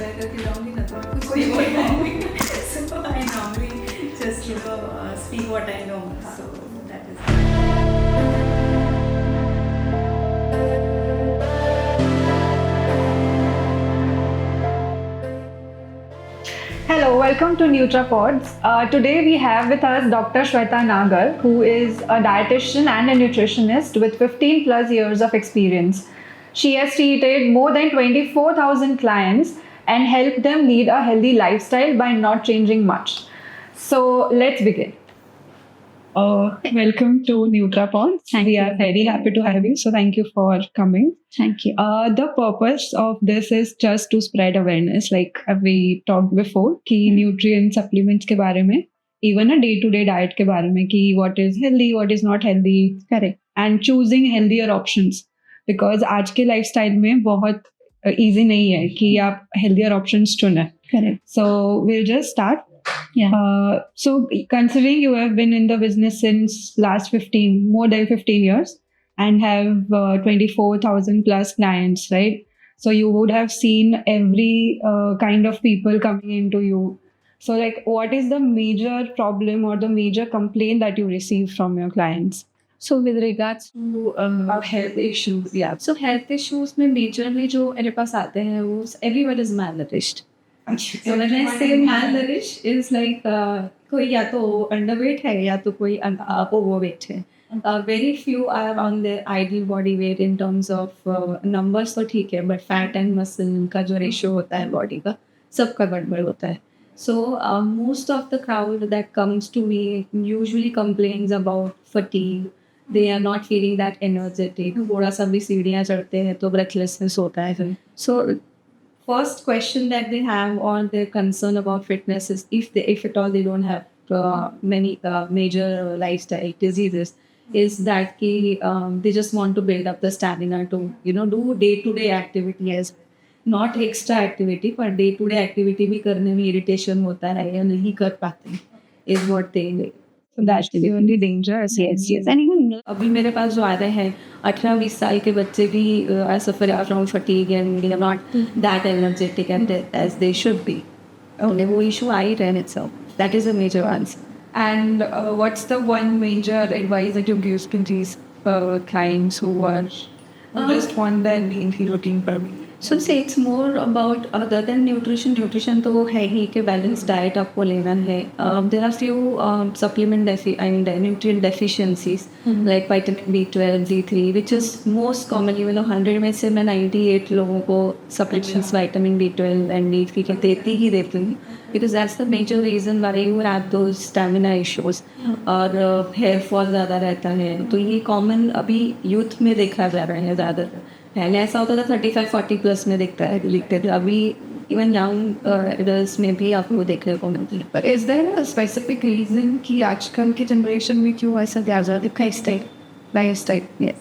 Where करके जाऊँगी ना तो आपको कोई बोलेगा नहीं. So I normally just speak what I know. So that is. Hello, welcome to NutraPods. Today we have with us Dr. Shweta Nagar, who is a dietitian and a nutritionist with 15 plus years of experience. She has treated more than 24,000 clients and helped them lead a healthy lifestyle by not changing much. So let's begin. Welcome to NutraPods. We are very happy to have you. So thank you for coming. Thank you. The purpose of this is just to spread awareness, like we talked before, कि nutrient supplements के बारे में, even a day-to-day diet के बारे में, कि what is healthy, what is not healthy, Correct. and choosing healthier options. Because आज के lifestyle में बहुत easy नहीं है कि आप healthier options चुनें. Correct. So we'll just start. Yeah. So considering you have been in the business since more than 15 years and have 24,000 plus clients, right? So you would have seen every kind of people coming into you. So like, what is the major problem or the major complaint that you receive from your clients? So with regards to health issues, yeah. So health issues में majorly जो मेरे पास आते हैं वो everyone is malnourished. So when I say malnourished is like कोई या तो underweight है या तो कोई overweight है. Very few are on their ideal body weight in terms of numbers तो ठीक है but fat and muscle का जो ratio होता है body का सबका गड़बड़ होता है. So most of the crowd that comes to me usually complains about fatigue. They are not feeling that energetic. थोड़ा सा भी सीढ़ियाँ चढ़ते हैं तो breathlessness होता है. So first question that they have or their concern about fitness is if at all they don't have many major lifestyle diseases, is that they just want to build up the stamina to do day-to-day activity as not extra activity पर day-to-day activity भी करने में irritation होता है या नहीं कर पाते is what they So that's the only danger. yes. And even अभी मेरे पास जो आ रहे हैं 18-20 साल के बच्चे भी suffer from fatigue and they are not that energetic and as they should be. Okay, वो issue आ ही रहे हैं itself. That is a major answer. And what's the one major advice that you give to these clients who are just want their healthy routine per week? So say it's more about other than nutrition. Nutrition तो वो है ही कि balanced diet आपको लेना है. There are few nutrient deficiencies like vitamin B12, D3, which is most commonly 100 में से मैं 98 लोगों को supplements vitamin B12 and D3 के देती हूँ because that's the major reason why you have those stamina issues और hair fall ज़्यादा रहता है. तो ये common अभी youth में देखा जा रहा है ज़्यादा. पहले ऐसा होता था 35-40 प्लस में दिखते थे अभी इवन यंग एडल्ट्स में भी आपको देखने को मिलती है. But is there a specific reason कि आजकल की generation में क्यों ऐसा ज़्यादा दिखाई lifestyle? Yes.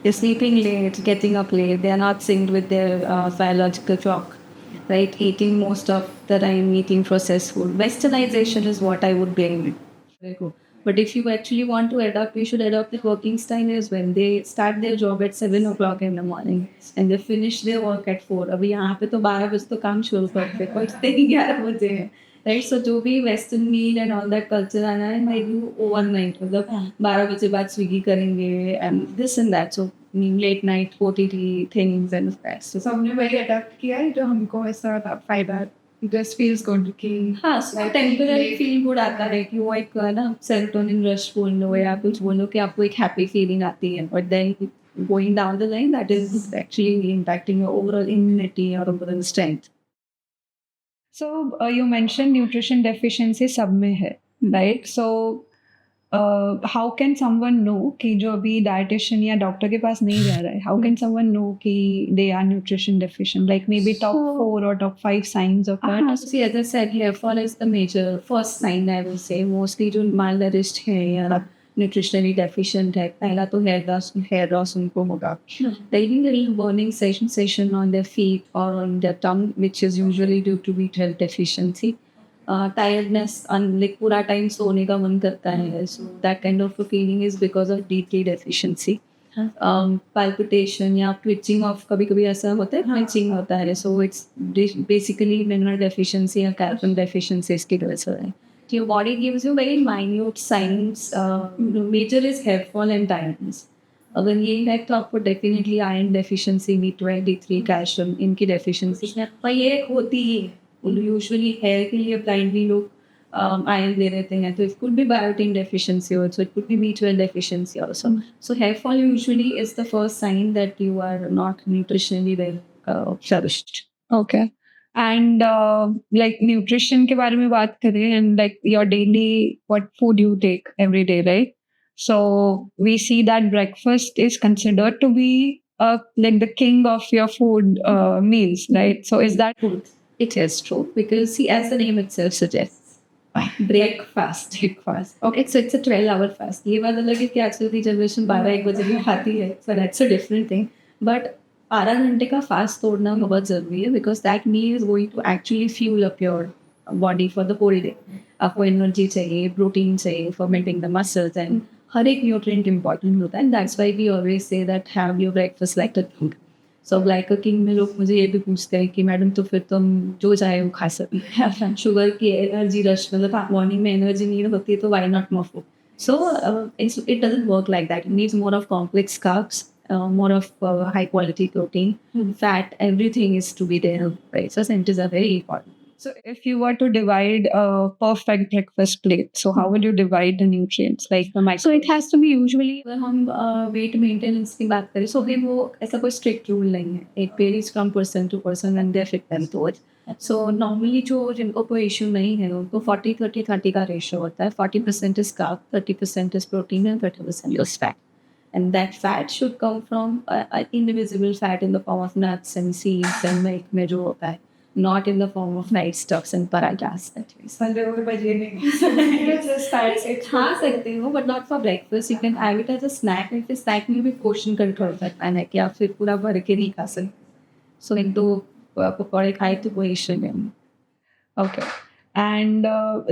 They're sleeping late, getting up late. They are not synced with their biological clock. Right? Eating most of the time, eating processed food. Westernization is what I would blame it. But if you actually want to adopt, you should adopt the working style as well. They start their job at 7 o'clock in the morning and they finish their work at 4. अभी यहाँ पे तो 12 बजे तो काम शुरू करते हैं, पहुँचते ही 11 बजे हैं. Right? So जो भी western meal and all that culture आना है, I do overnight. मतलब 12 बजे बाद स्विगी करेंगे and this and that. So late night OTT things and that. So सबने वही अडॉप्ट किया है जो हमको ऐसा फायदा just feels good कि हाँ so टेम्पररी फील गुड आता है कि वो एक ना सेरोटोनिन रश बोल लो या कुछ बोलो कि आपको एक हैप्पी फीलिंग आती है but then going down the line that is actually impacting your overall immunity और overall strength. So you mentioned nutrition deficiency सब में है, right? So how can someone know कि जो अभी dietitian या doctor के पास नहीं जा रहा है, how can someone know कि they are nutrition deficient? Like maybe top 4 or top 5 signs of that? So see, as I said, hair fall is the major first sign I will say. Mostly जो malnourished है या nutritionally deficient है, पहला तो hair loss उनको होगा. They need a little burning sensation on their feet or on their tongue, which is usually due to B12 deficiency. Tiredness like पूरा time सोने का मन करता है. So that kind of a feeling is because of D3 deficiency. palpitation या twitching of कभी कभी ऐसा होता है twitching होता है, so it's basically mineral deficiency या calcium deficiency इसकी वजह से है. Your body gives you very minute signs. Major is hair fall and tiredness. अगर ये है तो आपको definitely iron deficiency, B12, D3, calcium इनकी डेफिशिएंसी है, पर ये होती ही है यूजुअली हेयर के लिए ब्लाइंडली लोग iron दे देते हैं, तो it could be biotin deficiency also, it could be B12 deficiency also. So hair fall usually is the first sign that you are not nutritionally well nourished. Okay. And like nutrition के बारे में बात करें, and like your daily what food you take every day, right? So we see that breakfast is considered to be like the king of your food meals, right? So is that true? It is true because see, as the name itself suggests, breakfast. Okay, so it's a 12-hour fast. ये बात अलग है कि आजकल की generation 12-1 बजे भी खाती है, so that's a different thing. But 12 घंटे का फास्ट तोड़ना बहुत ज़रूरी है because that meal is going to actually fuel up your body for the whole day. आपको एनर्जी चाहिए, प्रोटीन चाहिए for building the muscles, and हर एक न्यूट्रिएंट इम्पॉर्टेंट होता है, and that's why we always say that have your breakfast like a king. So like a king में लोग मुझे ये भी पूछते हैं कि मैडम तो फिर तुम जो चाहे वो खा सकते, शुगर की एनर्जी रश, मतलब मॉर्निंग में एनर्जी नहीं होती है तो why not more food? So it doesn't work like that. It needs more of complex carbs, more of high quality protein, fat, everything is to be there, right? So centers are very important. So if you were to divide a perfect breakfast plate, so how would you divide the nutrients, like the micro? So it has to be usually, अगर हम weight maintenance की बात करें, so फिर वो ऐसा कोई strict rule नहीं है. It varies from person to person and they fit them to it. So normally जो जिनको कोई issue नहीं है उनको 40-30-30 का ratio होता है. 40% is carb, 30% is protein and 30% is fat. And that fat should come from indivisible fat in the form of nuts and seeds and milk में जो होता है, not in the form of fried stuffs and parathas. खा सकते हो but not for breakfast. You can have it as a snack. And फिर snack में भी portion control करना है कि आप फिर पूरा भर के नहीं खा सकते. So एक दो पकौड़े खाए तो कोई issue नहीं. Okay. And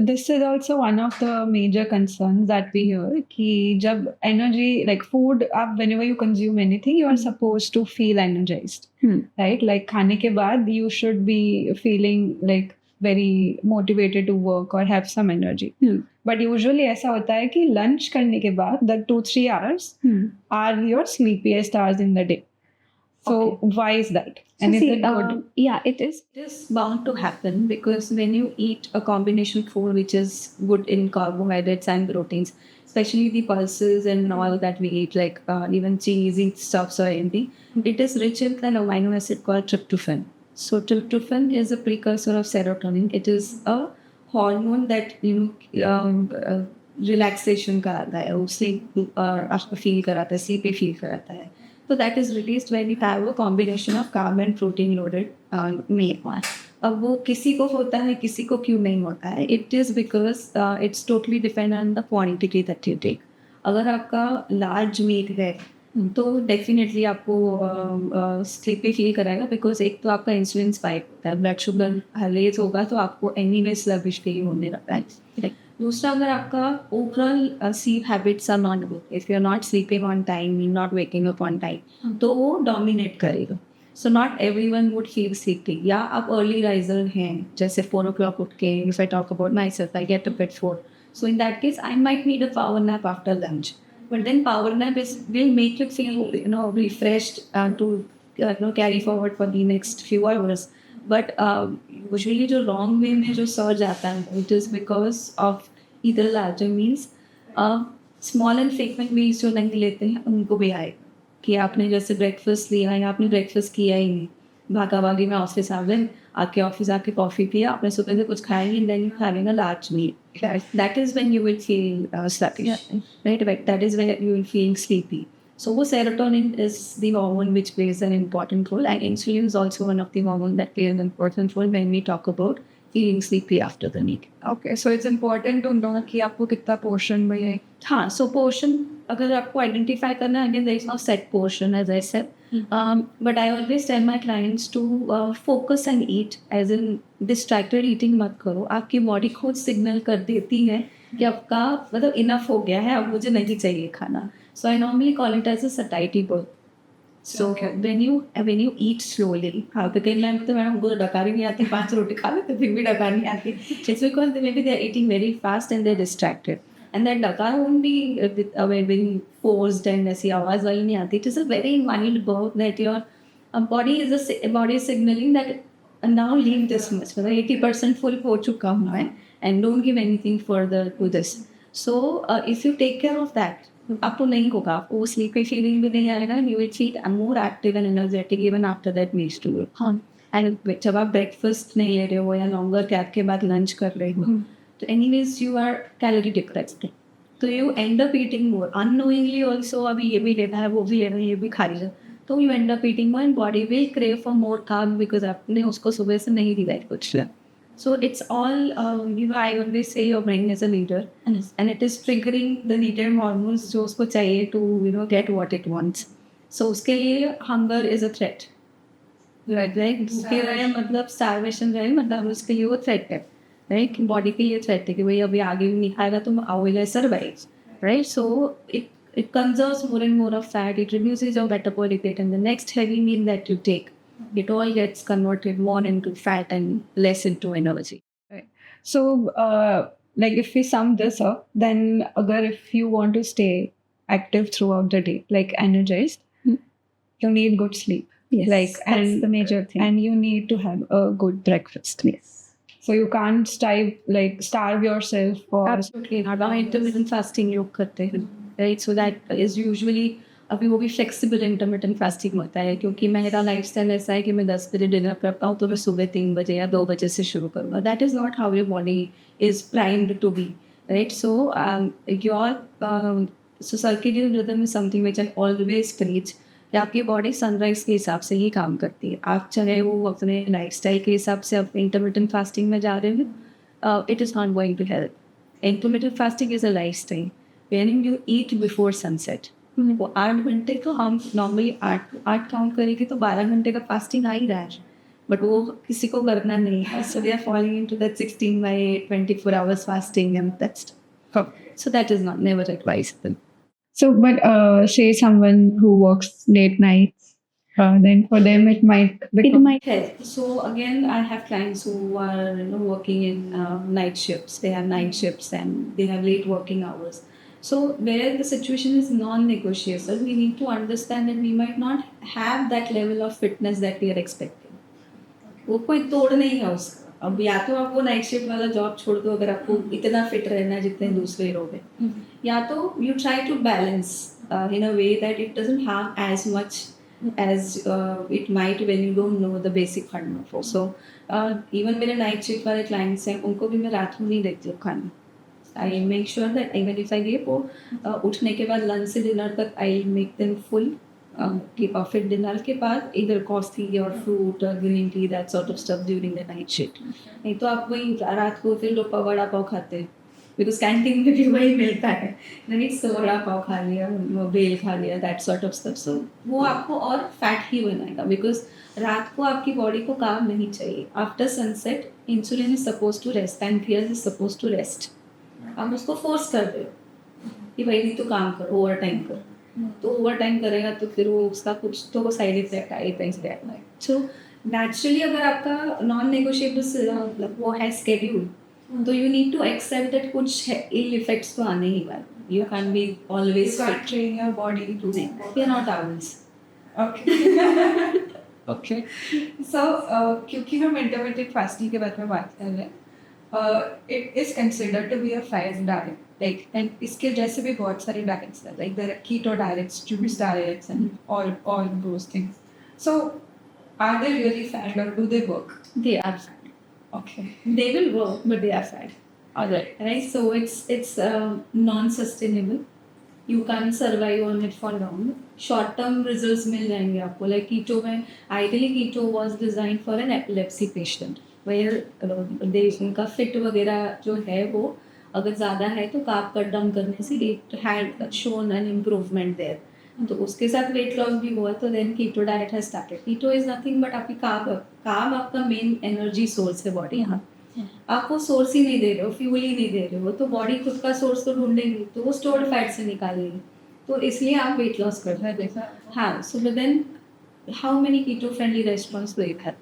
this is also one of the major concerns that we hear कि जब energy, like food, आप whenever you consume anything, you are supposed to feel energized, right? Like खाने के बाद you should be feeling like very motivated to work or have some energy. But usually ऐसा होता है कि lunch करने के बाद the 2-3 hours are your sleepiest hours in the day. So why is that? And is it good? Yeah, it is. It is bound to happen because when you eat a combination food which is good in carbohydrates and proteins, especially the pulses and all that we eat, like even cheesy stuffs or anything, it is rich in an amino acid called tryptophan. So tryptophan is a precursor of serotonin. It is a hormone that relaxation कराता है, उससे आपको feel कराता है, sleepy feel कराता है. So that is released when you have a combination of carb and protein loaded meal. अब वो किसी को होता है, किसी को क्यों नहीं होता है? It is because it's totally dependent on the quantity that you take. अगर आपका large meal है तो डेफिनेटली आपको स्लीपी फील कराएगा बिकॉज एक तो आपका इंसुलिन स्पाइक होता है, ब्लड शुगर रेज होगा तो आपको एनीवे स्लगिश फील होने लगता है. दूसरा, अगर आपका overall sleep habits are not good, if you are not sleeping on time, you not waking up on time, तो वो डोमिनेट करेगा. So not everyone would feel sleepy. या आप अर्ली राइजर हैं, जैसे 4 o'clock उठ के, if I talk about my self, I get up at 4. So in that case, I might need a power nap after lunch. But then power nap will make you feel, refreshed to carry forward for the next few hours. But usually जो wrong way में जो surge आता है, it is because of either larger meals, small and frequent meals जो नहीं लेते हैं उनको भी आएगा कि आपने जैसे ब्रेकफास्ट लिया है, आपने ब्रेकफास्ट किया ही नहीं, भागा भागी में ऑफिस आ गए, आके ऑफिस आके कॉफ़ी पिया, आपने सुबह से कुछ खाया नहीं, then you're having a large meal. That is when you will feel sluggish, right? That is when you will feel sleepy. So serotonin is the hormone which plays an important role, and insulin is also one of the hormones that plays an important role when we talk about feeling sleepy after the meal. Okay, so it's important to know कि आपको कितना portion में. हाँ, so portion अगर आपको identify करना है, again there is no set portion as I said. But I always tell my clients to focus and eat, as in distracted eating मत करो. आपकी बॉडी खुद सिग्नल कर देती है कि आपका मतलब इनफ हो गया है, अब मुझे नहीं चाहिए खाना. So I normally call it as a satiety goal. So when you eat slowly, हाँ तो कई टाइम तो मैडम उनको डकार ही नहीं आती, 5 रोटी खा लेते फिर भी डकार नहीं आती. It's because maybe they're eating very fast and they're distracted. And that डकार won't be very forced and ऐसी आवाज़ वाली नहीं आती. It is a very mild burp that your body is signaling that now leave this much. मतलब 80% full हो चुका हूँ मैं and don't give anything further to this. So if you take care of that, आपको नहीं होगा, आपको sleepy feeling भी नहीं आएगा, you will feel more active and energetic even after that meals to you. हाँ, एंड जब आप ब्रेकफास्ट नहीं ले रहे हो या लॉन्गर गैप के बाद लंच कर रहे हो, तो anyways you are calorie depressed, तो you end up eating more unknowingly also. अभी ये भी लेना है, वो भी लेना है, ये भी खा लिया, तो you end up eating more and body will crave for more carb because आपने उसको सुबह से नहीं दिया कुछ. So it's all, I always say your brain is a leader, and it is triggering the needed hormones जो उसको चाहिए to get what it wants. So उसके लिए hunger is a threat. Right? उसके लिए मतलब starvation रहे मतलब उसके लिए वो threat है. Right? Body के लिए threat है कि भाई अभी आगे नहीं खाएगा तो how will I survive? Right? So it conserves more and more of fat. It reduces your metabolic rate, and the next heavy meal that you take, it all gets converted more into fat and less into energy. Right. So, like if we sum this up, then if you want to stay active throughout the day, like energized, you need good sleep. Yes, like that's the major thing. And you need to have a good breakfast. Yes. So you can't starve yourself for. Absolutely not. वहाँ intermittent fasting लोग करते हैं, right? So that is usually अभी वो भी flexible intermittent fasting होता है, क्योंकि मेरा लाइफस्टाइल ऐसा है कि मैं 10 बजे डिनर करता हूँ तो मैं सुबह 3 बजे या 2 बजे से शुरू करूँगा. That is not how your body is primed to be, right? So your circadian rhythm is something which I always preach कि आपकी बॉडी सनराइज के हिसाब से ही काम करती है. आप चाहे वो अपने लाइफस्टाइल के हिसाब से आप इंटरमिटेंट फास्टिंग में जा रहे हो, it is not going to help. Intermittent fasting is a lifestyle when you eat before sunset. वो 8 घंटे तो हम नॉर्मली 8 काउंट करेंगे तो 12 घंटे का फास्टिंग आ ही रहा है, बट वो किसी को करना नहीं है. So they are following into that 16/8 24 hours fasting, and that's so that is not never advisable. So, but say someone who works late nights, then for them it might help. So again, I have clients who are working in night shifts. They have night shifts and they have late working hours. So where the situation is non-negotiable, we need to understand that we might not have that level of fitness that we are expecting. वो कोई तोड़ नहीं है उसका. अब या तो आप वो नाइट शिफ्ट वाला जॉब छोड़ दो अगर आपको इतना फिट रहना है जितने दूसरे लोग हैं, या तो you try to balance in a way that it doesn't harm as much as it might when you don't know the basic fundamental. So even मेरे नाइट शिफ्ट वाले क्लाइंट्स हैं उनको भी मैं रात में नहीं देती हूँ खाना. I make sure that even if I give वो उठने के बाद लंच से डिनर तक आई मेक देम फुल और फिर डिनर के बाद इधर कॉफी और फ्रूट और green tea that sort of stuff during the night shift. नहीं तो आप वही रात को फिर लोग वड़ा पाव खाते हैं बिकॉज कैंटीन में भी वही मिलता है, राइट? सो वड़ा पाव खा लिया, बेल खा लिया, दैट सॉर्ट ऑफ स्टफ. सो वो आपको और फैट ही बनाएगा बिकॉज रात को आपकी बॉडी को काम नहीं चाहिए. After sunset insulin is suppose to rest, pancreas is suppose to rest. आप उसको फोर्स कर दो कि भाई नहीं तो काम करो, ओवर टाइम करो. तो ओवर टाइम करेगा तो फिर वो उसका कुछ तो साइड इफेक्ट आएगा. सो नेचुरली अगर आपका नॉन नेगोशिएबल वो है स्केड्यूल, तो you need to accept that कुछ इल इफेक्ट्स तो आने ही वाले. You can be always train your body to we are not owls. Okay. So, क्योंकि हम intermittent fasting के बारे में बात कर रहे हैं, it is considered to be a fast diet. Like, and इसके जैसे भी बहुत सारे diets हैं, like there are keto diets, juice diets, and all those things. So, are they really fat or do they work? They are fat. Okay. They will work, but they are fat. Alright. Right? So it's non-sustainable. You can't survive on it for long. Short-term results मिल जाएंगे आपको. Like keto में, ideally keto was designed for an epilepsy patient, where उनका fit वगैरह जो है वो अगर ज़्यादा है तो कार्ब कट डाउन करने से it had shown an improvement there. तो उसके साथ वेट लॉस भी हुआ तो then keto diet has started. Keto is nothing but आपकी कार्ब आपका मेन एनर्जी सोर्स है बॉडी. यहाँ आप वो सोर्स ही नहीं दे रहे हो, फ्यूल ही नहीं दे रहे हो, तो बॉडी खुद का सोर्स तो ढूंढेगी, तो वो स्टोर्ड फैट से निकालेगी. तो इसलिए आप वेट लॉस कर रहे हैं. हाँ, so but then how many keto friendly restaurants do you have?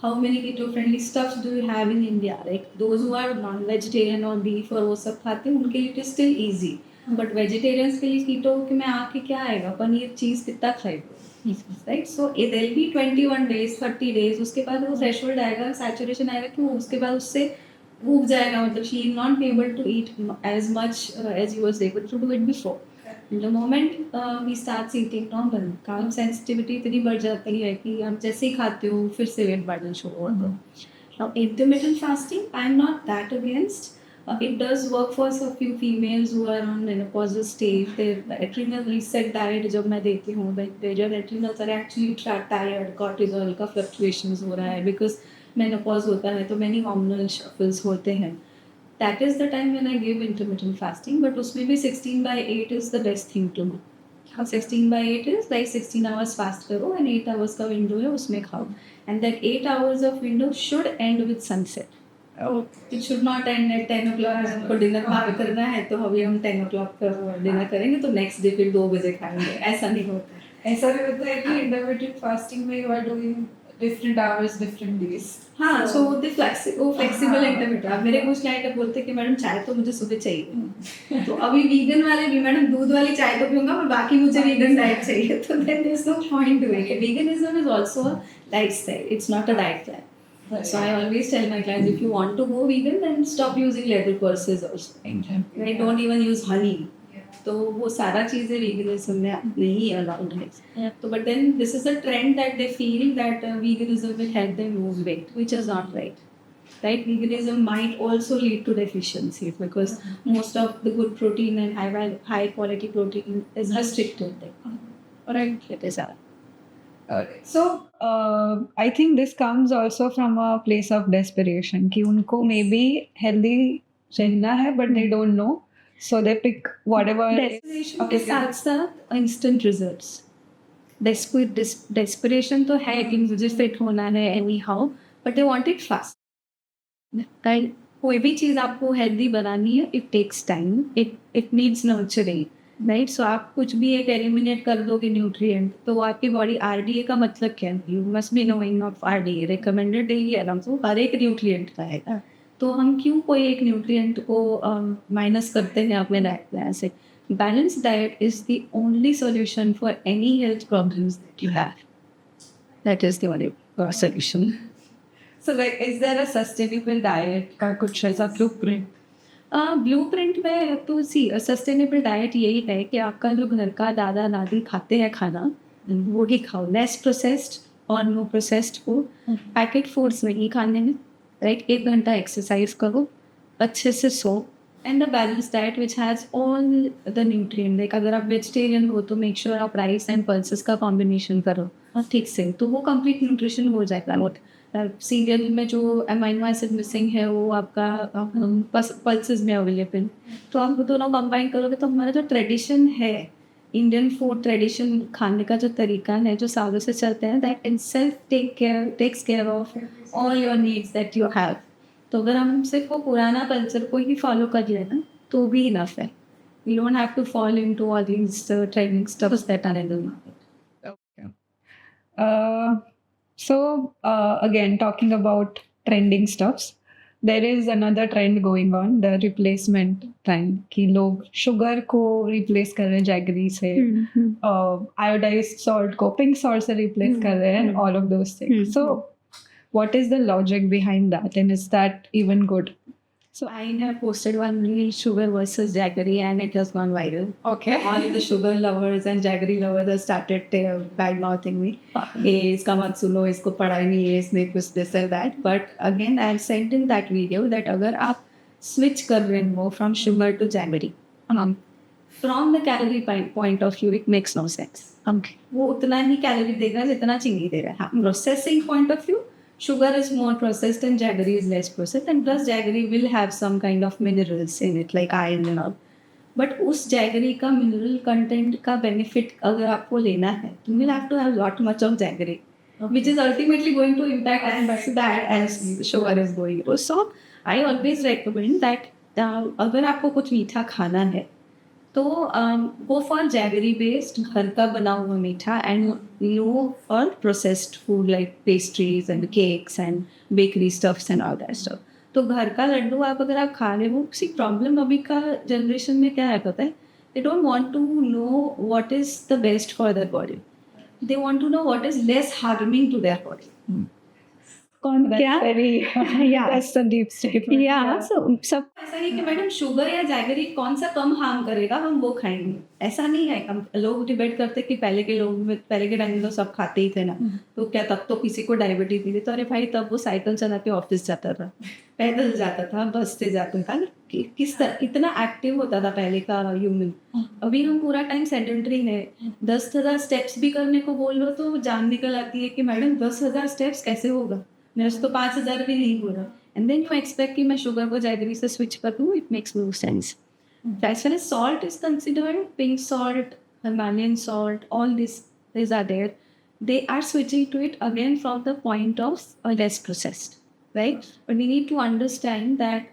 How many keto friendly stuffs do you have in India? Like those who are non vegetarian or beef और वो सब खाते हैं उनके लिए it is still easy. But vegetarians के लिए keto में आके क्या आएगा? पनीर चीज़ कितना खाएगा? Right? So there'll be 21 days, 30 days. उसके बाद वो threshold आएगा, saturation आएगा कि वो उसके बाद उससे ऊब जाएगा, मतलब she will not be able to eat as much as you was able to do it before. The moment we start eating normal, carb sensitivity इतनी बढ़ जाती है कि हम जैसे ही खाते हो फिर से वेट बढ़ना शुरू होता है. Now intermittent fasting, I'm not that against. It does work for a few females who are on menopausal stage. Their adrenal reset diet जब मैं देती हूँ, their adrenals are actually tired, cortisol का fluctuations हो रहा है because menopause होता है तो many hormonal shuffles होते हैं. That is the time when I give intermittent fasting, but उसमें भी 16/8 is the best thing to do. 16/8 is like 16 hours fast करो and 8 hours का window है उसमें खाओ. And that 8 hours of window should end with sunset. It should not end at 10 o'clock. हमको dinner बाहर करना है तो अभी हम 10 o'clock डिनर करेंगे तो नेक्स्ट डे फिर 2 बजे खाएंगे. ऐसा नहीं होता है. ऐसा भी होता है कि इंटरमिटेंट फास्टिंग में you are doing different hours different days. हाँ, सो वो फ्लेक्सिबल इंटरमिटेंट. अब मेरे कुछ क्लाइंट बोलते हैं कि मैडम चाय तो मुझे सुबह चाहिए. तो अभी वीगन वाले भी मैडम दूध वाली चाय तो पीऊंगा पर बाकी मुझे वीगन डाइट चाहिए. तो then there is no point doing it. Veganism is also a lifestyle. It's not a diet plan. So I always tell my clients, if you want to go vegan, then stop using leather purses also. Right? Don't even use honey. तो वो सारा चीज़ें veganism में नहीं allowed है. तो but then this is a trend that they feel that veganism will help them lose weight, which is not right. Right? Veganism might also lead to deficiencies because most of the good protein and high quality protein is restricted. Right? It is. So I think this comes also from a place of desperation कि उनको maybe healthy रहना है but they don't know, so they pick whatever. Desperation के साथ साथ instant results. Desperation तो है कि मुझे fit होना है anyhow, but they want it fast. Right? कोई भी चीज़ आपको healthy बनानी है, it takes time. It needs nurturing. Right. So आप कुछ भी एक एलिमिनेट कर दोगे न्यूट्रिएंट तो आपकी बॉडी आरडीए का मतलब क्या है? You must be knowing of RDA recommended daily allowance. वो हर एक न्यूट्रिएंट का है. तो हम क्यों कोई एक न्यूट्रिएंट को माइनस करते हैं अपने डाइट प्लान से? Balance diet is the only solution for any health problems that you have. That is the only solution. So like, is there a sustainable diet का कुछ ऐसा blueprint? ब्लूप्रिंट में तो सस्टेनेबल डाइट यही है कि आपका जो घर का दादा दादी खाते हैं खाना वो ही खाओ. लेस प्रोसेस्ड और no processed food. Packet foods नहीं खाने हैं. राइट. 1 घंटा एक्सरसाइज करो, अच्छे से सो, and the balance diet which has all the nutrient. Like अगर आप वेजिटेरियन हो तो मेक श्योर आप राइस एंड पल्सेस का कॉम्बिनेशन करो ठीक से, तो वो कंप्लीट न्यूट्रिशन हो जाएगा. सीरियल में जो अमाइनो एसिड मिसिंग है वो आपका पल्सेस में अवेलेबल. तो आप दोनों कंबाइन करोगे तो हमारा जो ट्रेडिशन है, इंडियन फूड ट्रेडिशन, खाने का जो तरीका है जो सालों से चलते हैं, that in self takes care of all your needs that you have. तो अगर हम सिर्फ वो पुराना कल्चर को ही फॉलो कर लें ना तो भी इनफ है. We don't have to fall into all these trending stuffs that are in the market. So again, talking about trending stuffs, there is another trend going on, the replacement trend कि लोग sugar को replace कर रहे हैं jaggery से, iodized salt को pink salt से replace कर रहे हैं, all of those things. So what is the logic behind that, and is that even good? So I have posted one reel, sugar versus jaggery, and it has gone viral. Okay. All the sugar lovers and jaggery lovers have started bad mouthing me. Hey, इसका मत सुनो, इसको पढ़ा ही नहीं है, इसने कुछ this and that. But again, I said in that video that अगर आप switch कर रहे हो from sugar to jaggery, from the calorie point of view, it makes no sense. वो उतना ही कैलोरी देगा जितना चीनी दे रहा है. Processing point of view, sugar is more processed and jaggery is less processed, and plus jaggery will have some kind of minerals in it like iron and all. But उस jaggery का mineral content का benefit अगर आपको लेना है तो you will have to have lot much of jaggery, which is ultimately going to impact as bad as sugar is going to. So I always recommend that अगर आपको कुछ मीठा खाना है तो गो फॉर जैगरी बेस्ड घर का बना हुआ मीठा and no for processed food like pastries and cakes and bakery stuffs and all that stuff. तो घर का लड्डू आप अगर आप खा रहे हो, किसी प्रॉब्लम अभी का जनरेशन में क्या है पता है, they don't want to know what is the best for their body, they want to know what is less harming to their body. कौन क्या Yeah. That's the deep statement. या सब ऐसा है कि मैडम शुगर या जैगरी कौन सा कम हार्म करेगा, हम वो खाएंगे. ऐसा नहीं है. हम लोग डिबेट करते कि पहले के लोग पहले के टाइम में तो सब खाते ही थे ना, तो क्या तब तो किसी को डायबिटीज नहीं थी. तो अरे भाई तब वो साइकिल चला के ऑफिस जाता था, पैदल जाता था, बस से जाता था ना. किस तरह कितना एक्टिव होता था पहले का ह्यूमन. अभी हम पूरा टाइम सेडेंटरी है. 10,000 स्टेप्स भी करने को बोल लो तो जान निकल आती है कि मैडम 10,000 स्टेप्स कैसे होगा, मेरे से तो 5,000 भी नहीं हो रहा. एंड देन यू एक्सपेक्ट कि मैं शुगर को जैगरी से स्विच कर दूँ, it makes no sense. As far as salt is considered, pink salt, Himalayan salt, all these are there. They are switching to it again from the point of less processed, right? But we need to understand that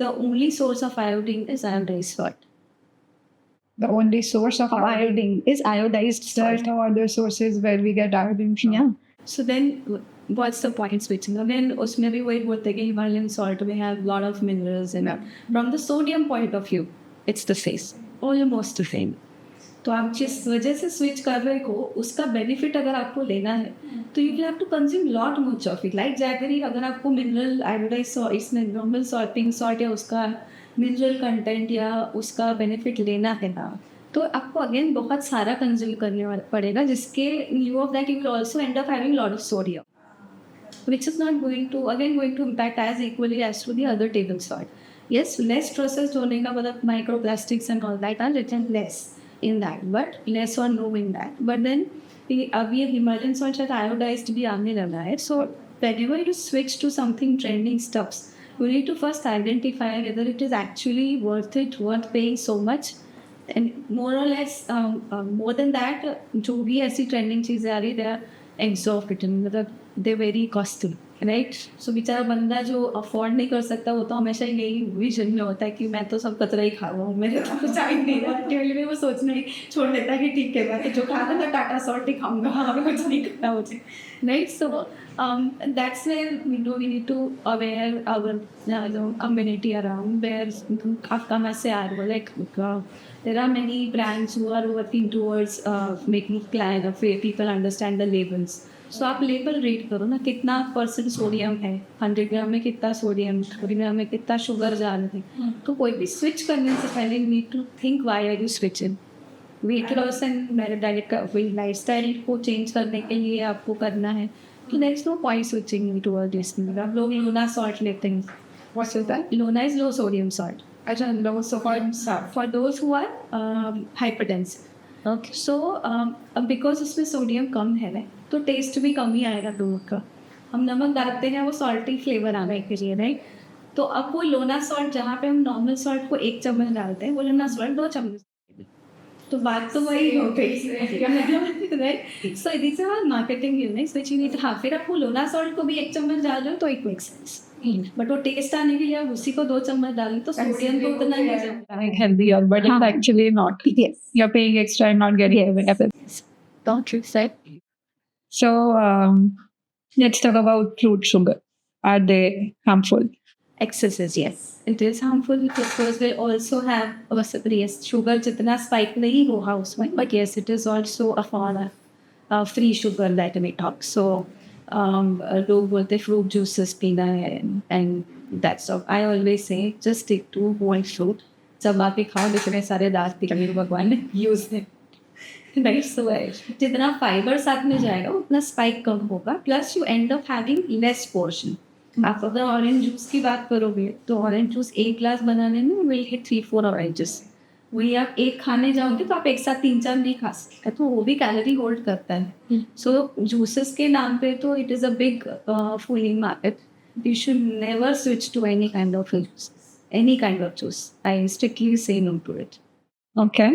the only source of iodine is iodized salt. The only source of iodine. Is iodized There's salt. no other sources where we get iodine from. Yeah. So then, what's the point switching? Again, उसमें भी वही बोलते हैं कि Himalayan salt we have lot of minerals in it. From the sodium point of view, it's the same, almost the same. तो आप जिस वजह से स्विच कर रहे हो उसका बेनिफिट अगर आपको लेना है तो you will have to consume lot much of it. Like jaggery, अगर आपको मिनरल आयोडाइज सॉल्ट, इसमें नॉर्मल सॉल्ट, पिंक सॉल्ट या उसका मिनरल कंटेंट या उसका बेनिफिट लेना है ना, तो आपको अगेन बहुत सारा कंज्यूम करने पड़ेगा, जिसके new of that you will also and up having lot of sodium, which is not going to impact as equally as to the other table salt. Yes, less processed होने का मतलब microplastics and all that are written less in that, but less or no in that. But then अब ये Himalayan salt शायद iodized भी आने लगा है. So whenever you switch to something trending stuffs, you need to first identify whether it is actually worth paying so much. And more or less, more than that, जो भी ऐसी trending चीज़ें आ रही, they are exorbitant, मतलब they very costly, right. सो बेचारा बंदा जो afford नहीं कर सकता, वो तो हमेशा यही विजन में होता है कि मैं तो सब कचरा ही खा रहा हूँ, मेरे तो कुछ आई नहीं है. वो सोचना ही छोड़ देता है कि ठीक है मैं तो जो खा रहा था टाटा सॉल्ट ही खाऊंगा, हमें कुछ नहीं करना मुझे, right. So that's where we need to aware our community around where आप कहाँ से आ रहे हो. Like there are many brands who are working towards making people understand the labels. सो आप लेबल रीड करो ना, कितना % सोडियम है, 100 ग्राम में कितना सोडियम, 100 ग्राम में कितना शुगर जा रहे हैं. तो कोई भी स्विच करने से पहले you need to think why are you switching. Weight loss and मेरे डाइट का लाइफ स्टाइल को चेंज करने के लिए आपको करना है, तो there is no point switching toward this. आप लोग लोना सॉल्ट लेते हैं. What's that? Lona is low sodium salt. अच्छा, low sodium salt for those who are hypertensive. Okay. So अब बिकॉज उसमें सोडियम कम है तो टेस्ट भी कम ही आएगा दूध का. हम नमक डालते हैं वो सॉल्टी फ्लेवर आने के लिए, राइट. तो अब वो लोना सॉल्ट, जहाँ पे हम नॉर्मल सॉल्ट को 1 चम्मच डालते हैं, वो लोना सॉल्ट 2 चम्मच. तो बात तो वही हो गई, right. So this are marketing uniques which you need. हाँ, फिर आप वो लोना सॉल्ट को भी 1 चम्मच डाल रहे हो तो इट मेक्स सेंस. बट वो टेस्ट आने के लिए आप उसी को 2 चम्मच डालें तो सोडियम तो उतना ही है. Healthier, but it's actually not. Yes. You're paying extra and not getting benefits. Don't you say? So let's talk about fruit sugar. Are they harmful? Excesses, yes. It is harmful because they also have yes, sugar जितना spike नहीं होगा उसमें, but yes, it is also a form of free sugar that we talk. So लोग बोलते fruit juices पीना है and that stuff. I always say just stick to whole fruit. जब आप खाओ जितने सारे दांत पिघले भगवान ने यूज है, राइट. सो जितना फाइबर साथ में जाएगा उतना स्पाइक कम होगा, plus you end up having less portion. आप अगर ऑरेंज जूस की बात करोगे तो ऑरेंज जूस 1 ग्लास बनाने में विल हिट 3-4 ऑरेंजेस. वही आप 1 खाने जाओगे तो आप एक साथ 3-4 नहीं खा सकते, तो वो भी कैलोरी होल्ड करता है. सो जूसेस के नाम पे तो it is a big fooling market. You should never switch to any kind of juice. I strictly say no to it. Okay.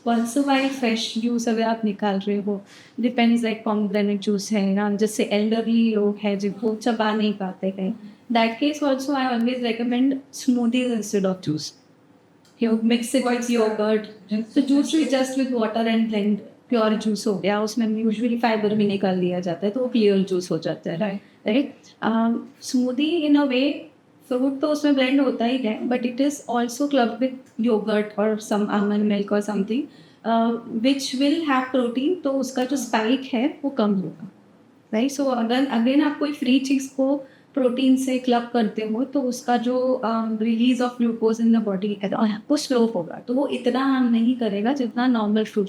Once while fresh juice अगर आप निकाल रहे हो, डिपेंड्स लाइक पॉमग्रेनेट जूस है ना, जैसे एल्डरली लोग हैं जिनको चबा नहीं पाते हैं, that case also I always recommend smoothies instead of juice. You mix it with yogurt. So juice is just with water and blend pure juice हो गया, उसमें यूजुअली फाइबर भी निकाल लिया जाता है तो वो क्लियर जूस हो जाता है, right. Smoothie in a way fruit तो उसमें ब्लेंड होता ही है, but it is also club with yogurt और सम आलमंड मिल्क और something which will have protein, तो उसका जो स्पाइक है वो कम होगा, राइट. सो अगर अगेन आप कोई फ्री चीज़ को प्रोटीन से क्लब करते हो तो उसका जो release of glucose in the body वो स्लो होगा, तो वो इतना हार्म नहीं करेगा जितना नॉर्मल फ्रूट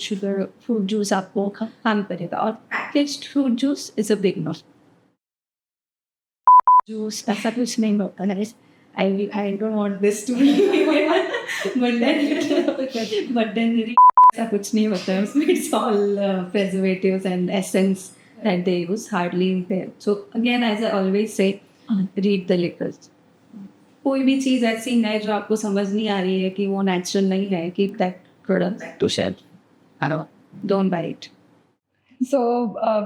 जूस आपको हार्म करेगा. और packaged fruit juice is a big no. Juice ऐसा कुछ नहीं होता है. I don't want this to be but then ऐसा कुछ नहीं होता है उसमें. It's all preservatives and essence that they use, hardly there. So again, as I always say, read the labels. कोई भी चीज़ ऐसी है जो आपको समझ नहीं आ रही है कि वो नेचुरल नहीं है, keep that product to shelf. Don't buy it. So,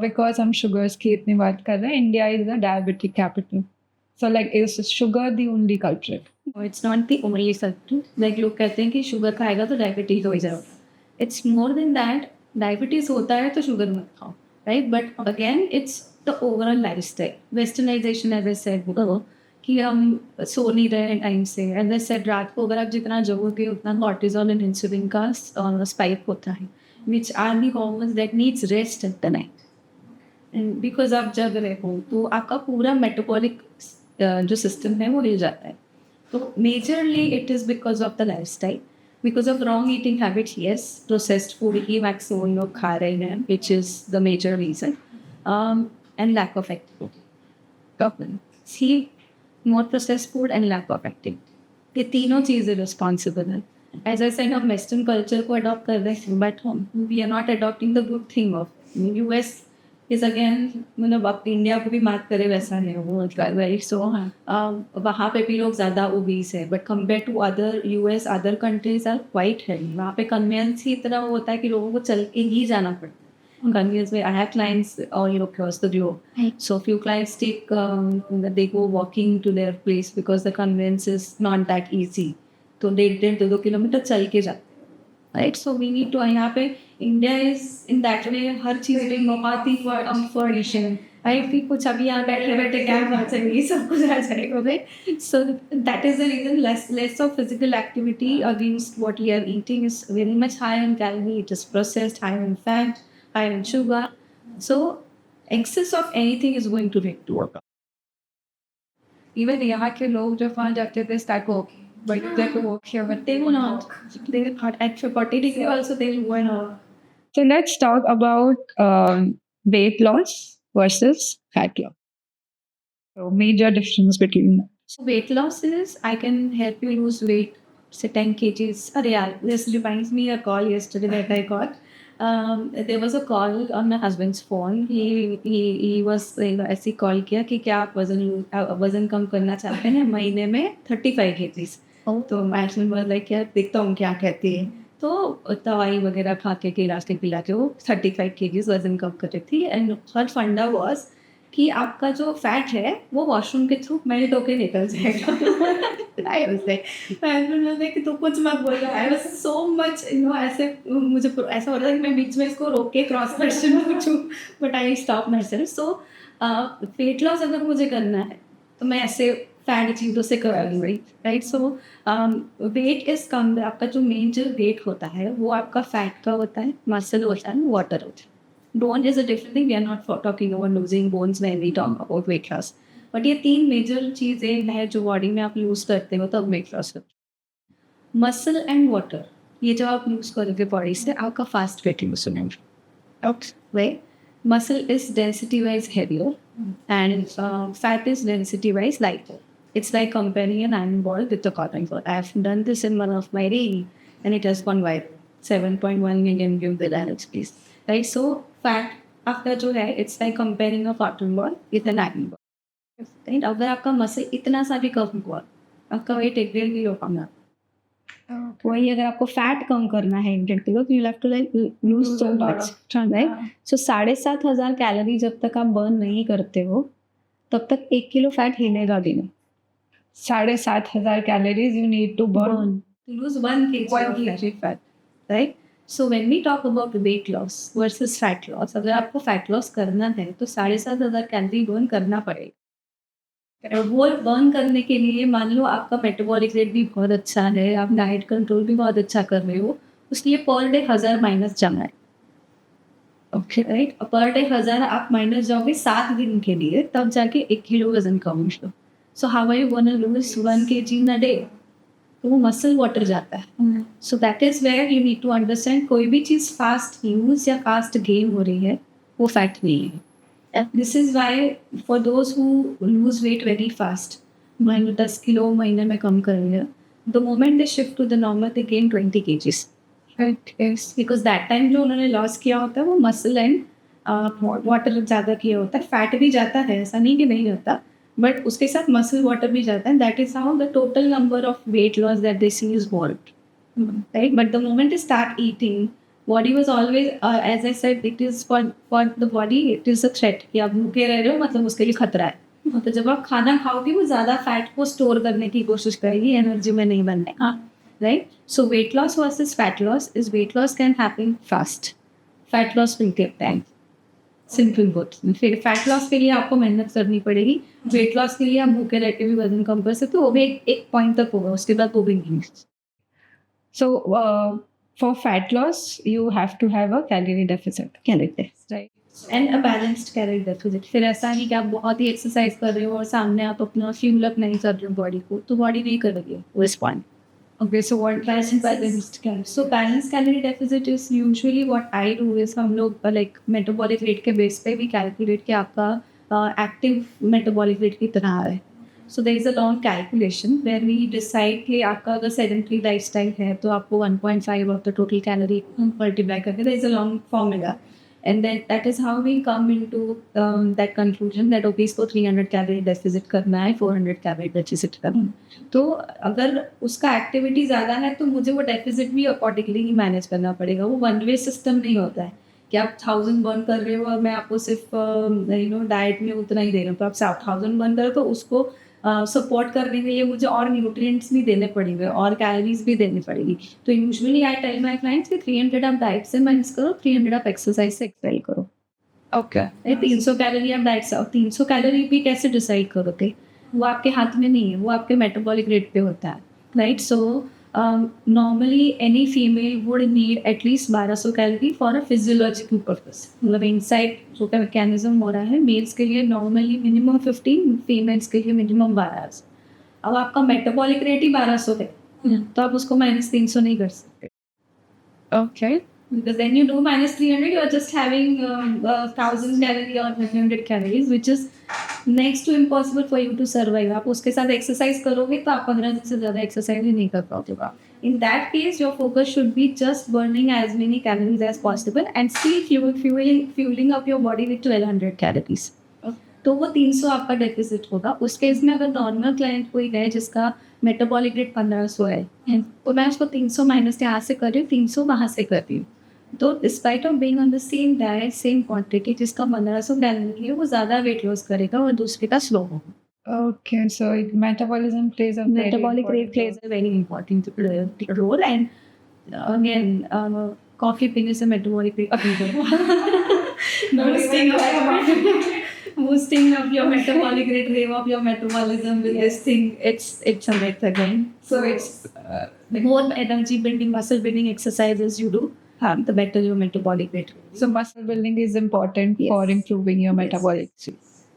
because हम sugars की इतनी बात कर रहे हैं, India is a diabetic capital. So, like, is sugar the only culprit? No, it's not the only culprit. Like लोग कहते हैं कि शुगर खाएगा तो डायबिटीज हो जाएगा. It's more than that. Diabetes होता है तो शुगर मत खाओ, right? But again, it's the overall lifestyle. Westernization, as I said, कि हम सो नहीं रहे हैं टाइम से. As I said, रात को अगर आप जितना जगोगे उतना cortisol and insulin का स्पाइक होता है, which are the hormones that needs rest at the night. And because आप जग रहे हो तो आपका पूरा मेटाबॉलिक जो सिस्टम है वो हिल जाता है. तो majorly it is because of the lifestyle, because of wrong eating habits. Yes, processed food ही मैक्सिमम लोग खा रहे हैं, which is the major reason. And lack of activity. See, more processed food and lack of activity, ये तीनों चीज़ें responsible है. As I said, हम वेस्टर्न कल्चर को अडॉप्ट कर रहे हैं, but we are not adopting the good thing of US. Is again, मतलब आप इंडिया को भी बात करें वैसा नहीं वो, राइट. सो वहाँ पे भी लोग ज़्यादा ओबीस है, but compare to other US, other countries are quite है. वहाँ पे कन्वीनियंस ही इतना होता है कि लोगों को चल के ही जाना पड़ता है. Convenience way, I have clients all across the globe. So few clients take they go walking to their place because the convenience is not that easy. तो 1.5-2 किलोमीटर चल के जाते हैं, right. So we need to, यहाँ पे India is in that way हर चीज़ में बहुत ही कम्फर्टेशन. आई फिर कुछ अभी यहाँ बैठे बैठे क्या बात चाहिए सब कुछ आ जाएगा, right. So that is the reason. Less of physical activity against what you are eating is very much high in calorie. It is processed, high in fat, high in sugar. So excess of anything is going to lead to workout. Even यहाँ के लोग जब वहाँ जाते थे start walking, but they could walk here, but They will not. They will not. At 40 degree also they will go and So let's talk about weight loss versus fat loss. So major difference between them. So weight loss is I can help you lose weight, say 10 kgs. Yeah, this reminds me a call yesterday that I got. There was a call on my husband's phone. He was ऐसी call किया कि क्या आप वजन कम करना चाहते हैं महीने में 35 kgs. तो my husband was like, यार देखता हूँ क्या कहती है. तो दवाई वगैरह खा के इलाज के पिला के वो 35 kgs वजन कम कर रही थी. एंड हर फंडा वॉज कि आपका जो फैट है वो वॉशरूम के थ्रू मेल्ट होके निकल जाएगा. I was like कि तो कुछ मत बोल रहा. I was so much ऐसे मुझे ऐसा हो रहा था कि मैं बीच में इसको रोक के क्रॉस क्वेश्चन पूछूं, but I stop my self. So weight loss अगर मुझे करना है तो मैं ऐसे फैट चीज़ों से करूँगी, राइट. सो वेट इज कम. आपका जो मेन जो वेट होता है वो आपका फैट का होता है, मसल होता है, वाटर होता है. Bone is a different thing. We are not talking about losing bones when we talk about weight loss. But ये 3 मेजर चीज़ें हैं जो बॉडी में आप लूज करते हो तब वेट लॉस होता है. मसल एंड वाटर, ये जब आप लूज करोगे बॉडी से आपका फास्ट वेट लूज होगा. Right. Muscle is density wise heavier and fat is density wise lighter. It's like comparing an iron ball with a cotton ball. I have done this in one of my reel and it has gone viral. 7.1 million views with that, please. Right, so fat आपका जो है it's like comparing a cotton ball with an iron ball. Right, अगर आपका muscle इतना सा भी कम हुआ आपका वेट 1.5 किलो कम है. वही अगर आपको फैट कम करना है 1.5 किलो तो you have to like lose so much, right. So 7,500 calorie जब तक आप बर्न नहीं करते हो तब तक 1 किलो फैट हिलेगा भी नहीं. 7,500 calories you need to burn to lose 1 kg of body fat, right? So when we talk about weight loss versus fat loss, अगर आपको fat loss करना है तो 7,500 कैलोरी बर्न करना पड़ेगा। और वो बर्न करने के लिए मान लो आपका मेटाबॉलिक रेट भी बहुत अच्छा है, आप डाइट कंट्रोल भी बहुत अच्छा कर रहे हो, उसलिए पर डे 1000 माइनस जाना है। ओके राइट, पर डे 1000 आप माइनस जाओगे 7 दिन के लिए, तब जाके 1 किलो वजन कम हो। So how are you gonna lose 1 kg in a day? तो वो मसल वाटर जाता है। So that is where you need to understand, कोई भी चीज़ फास्ट यूज या फास्ट गेन हो रही है वो फैक्ट नहीं है। This is why for those who lose weight very fast, मान लो 10 किलो महीने में कम कर लिया, the moment they shift to the normal they gain 20 kgs, because that time जो उन्होंने लॉस किया होता है वो मसल एंड वाटर ज़्यादा किया होता है। फैट भी जाता है, ऐसा नहीं कि नहीं होता, बट उसके साथ मसल वाटर भी जाता है। That is how the total number of weight loss that they see is world, right? But the moment is start eating, body was always as I said, it is for the body it is a threat कि आप भूखे रह रहे हो, मतलब उसके लिए खतरा है। तो जब आप खाना खाओगे वो ज़्यादा फैट को स्टोर करने की कोशिश करेगी, एनर्जी में नहीं बनने का, right? So weight loss versus fat loss is weight loss can happen fast. Fat loss will take time. Simple both. फिर फैट लॉस के लिए आपको मेहनत करनी पड़ेगी, वेट लॉस के लिए आप भूखे रह के भी वजन कम कर सकते हो, वो भी एक पॉइंट तक होगा, उसके बाद वो भी नहीं। So, for fat loss, you have to have a calorie deficit. Right. And a balanced calorie deficit. फिर ऐसा नहीं कि आप बहुत ही एक्सरसाइज कर रहे हो और सामने आप अपना फ्यूल अप नहीं कर रहे हो बॉडी को, तो बॉडी नहीं करेगी उस point. Okay, so what balanced calorie. So balanced calorie deficit is usually what I do is हम लोग like metabolic rate के बेस पे भी calculate कि आपका active metabolic rate कितना है। So there is a long calculation where we decide कि आपका अगर sedentary lifestyle है तो आपको 1.5 of the total calorie multiply करके, there is a long formula. And then that is how we come into that conclusion that okay, इसको 300 calorie deficit करना है, 400 calorie deficit करना है। तो अगर उसका एक्टिविटी ज़्यादा है तो मुझे वो डेफिसिट भी अकॉर्डिंगली ही मैनेज करना पड़ेगा। वो वन वे सिस्टम नहीं होता है कि आप 1000 बर्न कर रहे हो और मैं आपको सिर्फ डाइट में उतना ही दे रहा हूँ, तो आप 1000 बर्न करो तो उसको सपोर्ट करने के लिए मुझे और न्यूट्रिएंट्स भी देने पड़ेंगे और कैलोरीज भी देनी पड़ेगी। तो usually I tell my clients कि 300 आप डाइट से माइनस करो, 300 आप एक्सरसाइज से एक्सपेल करो। Okay. 300 कैलोरी आप डाइट से, और 300 कैलोरी भी कैसे डिसाइड करोगे? वो आपके हाथ में नहीं है, वो आपके मेटाबॉलिक रेट पे होता है, right? So normally any female would need at least 1200 calorie for a physiological purpose. मतलब इनसाइड जो का मैकेनिज्म हो रहा है, मेल्स के लिए नॉर्मली मिनिमम 15, फीमेल्स के लिए मिनिमम 12। अब आपका मेटाबॉलिक रेट ही 1200 है, तो आप उसको -300 नहीं कर सकते। Okay. Because then you do -300, you are just having 1000 calorie or 100 calories, which is next to impossible for you to survive. आप उसके साथ एक्सरसाइज करोगे तो आप 15 दिन से ज़्यादा एक्सरसाइज ही नहीं कर पाओगे। In that case, your focus should be just burning as many calories as possible and still fueling up your body with 1200 calories. तो वो 300 आपका डेफिसिट होगा। उस केस में अगर नॉर्मल क्लाइंट कोई है जिसका मेटाबॉलिक रेट 1500 है, तो मैं उसको 300 माइनस यहाँ से कर रही हूँ, 300 वहाँ से कर रही हूँ। तो despite of being on the same diet, same quantity, जिसका 1500 कैलोरी है वो ज़्यादा वेट लॉस करेगा और दूसरे का स्लो होगा। Okay, so metabolism plays a very Metabolic rate important plays a very important role, and again, coffee पीने से metabolic rate boosting up your metabolic rate, rev up your metabolism with this thing. It's a myth again. So it's the more energy building, muscle building exercises you do, the better your metabolic rate. So muscle building is important Yes. for improving your Yes. metabolic.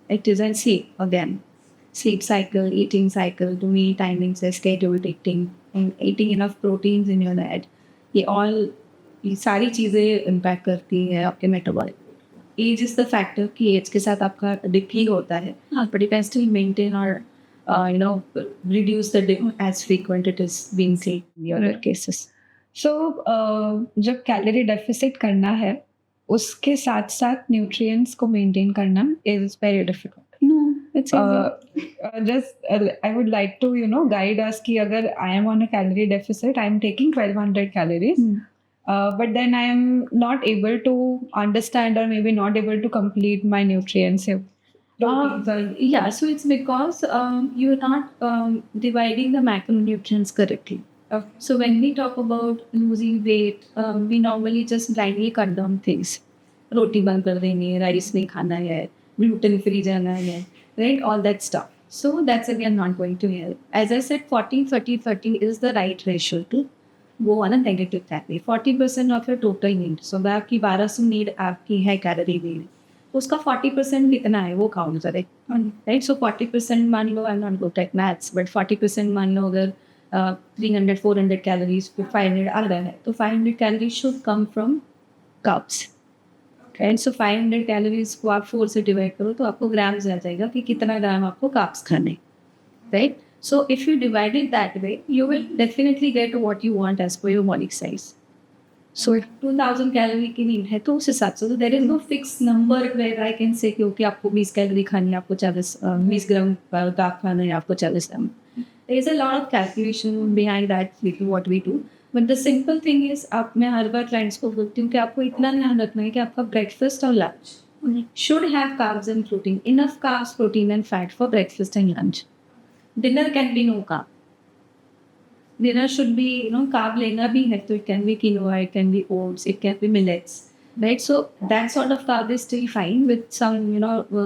It is, and sleep again. Sleep cycle, eating cycle, to me timings, scheduled eating, and eating enough proteins in your diet. ये सारी चीज़ें impact करती है आपके metabolic. Age is the factor कि age के साथ आपका डिक्रीज होता है, but you can still maintain और reduce the dip age frequent it is being seen in your cases. So, जब कैलोरी डेफिसिट करना है उसके साथ साथ न्यूट्रिएंट्स को मेंटेन करना is very difficult. It's Just I would like to guide us कि अगर I am on a calorie deficit, I am taking 1200 calories, but then I am not able to understand or maybe not able to complete my nutrients. Yeah, so it's because you're not dividing the macronutrients correctly. So when we talk about losing weight, we normally just blindly cut down things. Roti band kar denge, rice nahi khana hai, gluten free jana hai, right? All that stuff. So that's again not going to help. As I said, 40-30-30 is the right ratio to go on a negative calorie. 40% of your total need. So अगर आपकी 1200 need आपकी है calorie need, उसका 40% कितना है वो count करें, right? So 40% मान लो, I am not good at maths, but 40% मान लो अगर 300-400 कैलोरीज को 500 आ रहा है, तो 500 calories should come from carbs, right? So 500 calories को आप 4 से डिवाइड करो तो आपको ग्राम्स आ जाएगा कि कितना ग्राम आपको कार्ब्स खाने, right? So if you divide it that way, you will definitely get what you want as per your body size. So 2000 calorie की नीड है तो उस हिसाब से, तो there is no fixed number where I can say कि okay आपको 20 calorie खानी है, आपको 20 ग्राम कार्ब खाना है, आपको 40 ग्राम. There is a lot of calculation behind that what we do. But the simple thing is, मैं हर बार clients को बोलती हूँ कि आपको इतना ध्यान रखना है कि आपका breakfast और lunch should have carbs and protein, enough carbs, protein and fat for breakfast and lunch. Dinner can be no carb. Dinner should be, carb lena bhi hai, so it can be quinoa, it can be oats, it can be millets, right? So that sort of carb is still fine with some,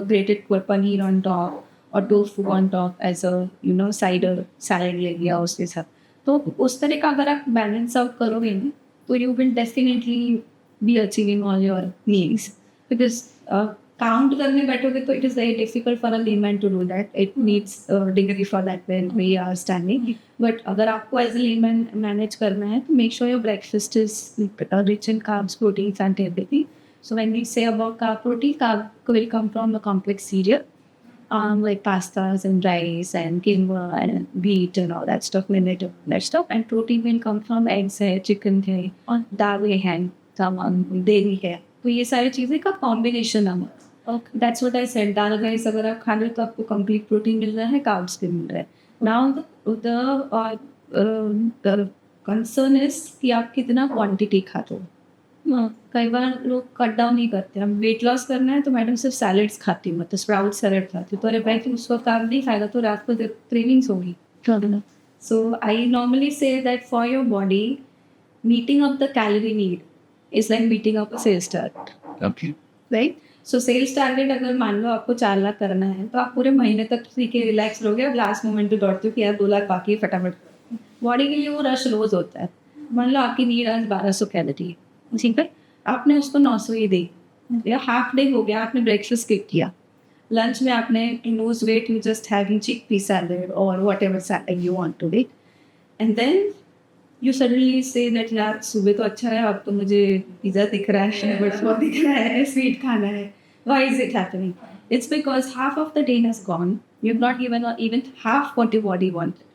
grated paneer on top or tofu on top as a, cider salad ले लिया उसके साथ. तो उस तरह का अगर आप बैलेंस आउट करोगे ना, तो you will definitely be achieving all your needs. Because count करने बैठोगे तो it is very difficult for a layman to do that. It needs degree for that when we are standing. But अगर आपको as a layman manage करना है तो make sure your breakfast is rich in carbs, proteins and everything. So when we say about carb protein, carb will come from the complex cereal like pastas and rice and quinoa and wheat and all that stuff, millet, that stuff. And protein will come from eggs है, chicken है, और दाल है, dairy है. तो ये सारी चीज़ें का कॉम्बिनेशन है. Okay, that's what I said. Dal rice अगर आप खा रहे हो तो आपको कंप्लीट प्रोटीन मिल रहा है, कार्ब्स भी मिल रहा है. नाउ द कंसर्न इज कि आप कितना क्वांटिटी खाते हो. कई बार लोग कट डाउन नहीं करते. हम वेट लॉस करना है तो मैडम सिर्फ सैलड्स खाती हूँ, मतलब स्प्राउट सैलड खाती हूँ. तो अरे भाई उस वक्त कार्ब नहीं खाएगा तो रात को क्रेविंग्स होगी. So I normally say that for your body, meeting up the calorie need is like meeting up a sales target, right? So sales target अगर मान लो आपको 4 लाख करना है तो आप पूरे महीने तक ठीक है रिलैक्स रहोगे. अब लास्ट मोमेंट पे दौड़ते हो कि यार 2 लाख बाकी है, फटाफट. बॉडी के लिए वो रश रोज होता है. मान लो आपकी नीड आज 1200 कैलोरी है, ठीक है, आपने उसको 900 ही दी, या हाफ डे हो गया, आपने ब्रेकफास्ट स्किप किया, लंच में आपने lose weight, you just having chickpea salad और whatever salad you want to eat, and then you suddenly say that यार सुबह तो अच्छा है, अब तो मुझे पिज़्ज़ा दिख रहा है, बर्गर दिख रहा है, स्वीट खाना है. Why is it happening? It's because half of the day has gone. You've not given even half what your body wanted.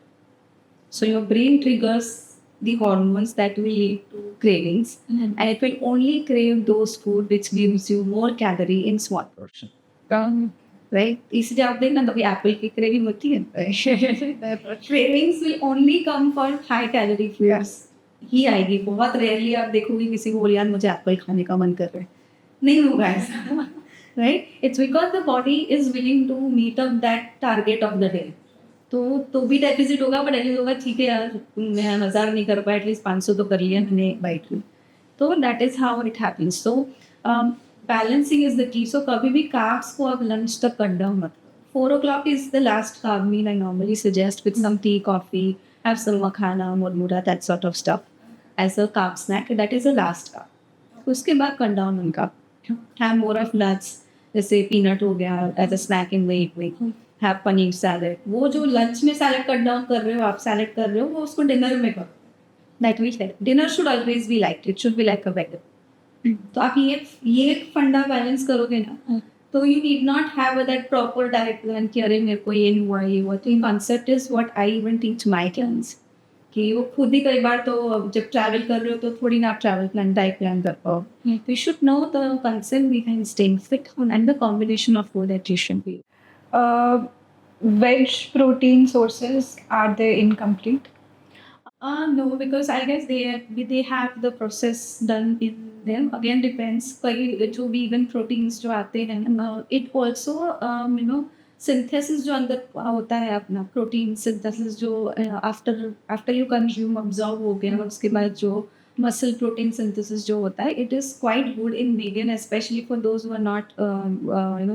So your brain triggers the hormones that will lead to cravings, and it will only crave those food which gives you more calorie in small portion. Right? इसलिए आप देखना कभी Apple की craving होती है. Cravings will only come for high calorie foods ही आएगी. बहुत rarely आप देखोगे किसी को बोलिए यार मुझे एप्पल खाने का मन कर रहा है, नहीं होगा ऐसा. Right? It's because the body is willing to meet up that target of the day. तो भी डेफिसिट होगा, बट एटलीस्ट होगा ठीक है यार, मैं 1000 नहीं कर पाया, एटलीस्ट 500 तो कर लिया मैंने एक बाइट में. तो that is how it happens. So balancing is the key. So कभी भी कार्ब्स को आप लंच तक कट डाउन मत. 4 o'clock is the last carb meal I normally suggest with some tea, coffee, have some makhana, murmura, that sort of stuff as a carb snack. That is the last carb. उसके बाद cut down उनका. Have more of nuts, जैसे peanut हो गया as a snack in weight में. Have paneer salad. वो जो lunch में सैलड कट डाउन कर रहे हो, आप सैलड कर रहे हो, वो उसको डिनर में करो. That will help. Dinner should always be like, it should be like a vegan. तो आप ये फंडा बैलेंस करोगे ना, तो you need not have that proper diet plan कि अरे मेरे को ये हुआ ये हुआ. तो concept is what I even teach my clients कि वो खुद ही कई बार तो जब ट्रैवल कर रहे हो तो थोड़ी ना आप ट्रैवल प्लान डाइट प्लान कर पाओ. तो you should know the concept behind staying fit and the combination of food that you should be. Veg protein sources, are they incomplete? No, because I guess they have the process done in them. Again, depends. कई जो vegan proteins जो आते हैं, it also synthesis जो अंदर होता है अपना प्रोटीन सिंथेसिस जो आफ्टर यू कंज्यूम अब्जॉर्ब हो गया, उसके बाद जो मसल प्रोटीन सिंथेसिस जो होता है, it is quite good in vegan, specially for those who are not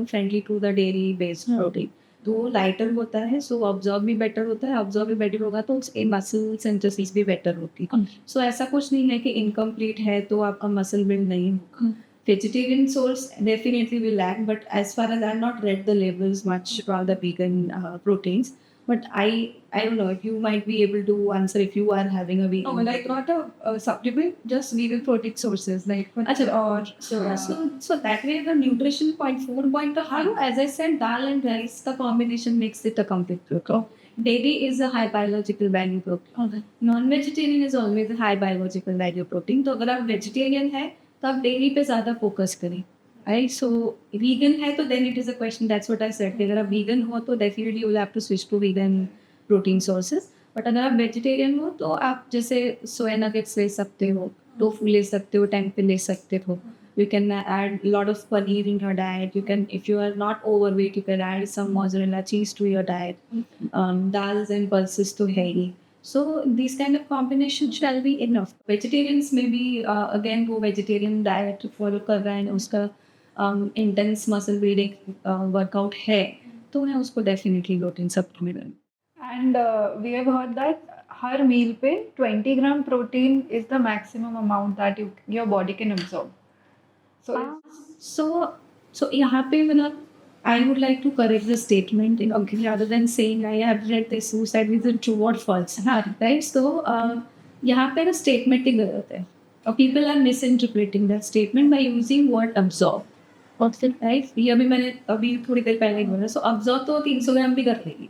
friendly to the dairy based protein. तो वो लाइटर होता है, सो ऑब्जॉर्ब भी बेटर होता है, ऑब्जॉर्ब भी बेटर होगा तो मसल सिंथेसिस भी बेटर होती है। सो ऐसा कुछ नहीं है कि इनकम्प्लीट है तो आपका मसल बिल्ड नहीं होगा। Vegetarian source definitely will lack, but as far as I've not read the labels much about the vegan proteins, but I don't know if you might be able to answer if you are having a vegan. No, like not a supplement, just vegan protein sources like or So that way the nutrition point, food point of view, as I said, dal and rice the combination makes it a complete protein. Dairy is a high biological value protein. Okay. Non-vegetarian is always a high biological value protein. तो अगर आप vegetarian है तो आप dairy पे ज़्यादा focus करें, right. सो vegan है तो then it is a question, that's what I said कि अगर आप वीगन हो तो definitely you will have to switch to vegan protein sources. But अगर आप वेजिटेरियन हो तो आप जैसे सोया नगेट्स ले सकते हो, टोफू ले सकते हो, टेम्पे ले सकते हो। You can add a lot of paneer in your diet. You can, if you are not overweight, you can add some mozzarella cheese to your diet. Dals and pulses to healthy. So these kind of combinations shall be enough. Vegetarians maybe again go vegetarian diet follow कर रहा है, उसका intense muscle building workout है तो मैं उसको definitely protein supplement. and we have heard that her meal पे 20 gram protein is the maximum amount that your body can absorb. So So यहाँ पे मतलब I would like to correct the statement rather than saying I have read this who said is it true or false, right? So यहाँ पे ना statement ही गलत है और people are misinterpreting that statement by using word absorb, right? ये अभी थोड़ी देर पहले ही बोला, so absorb तो 300 ग्राम भी कर लेगी,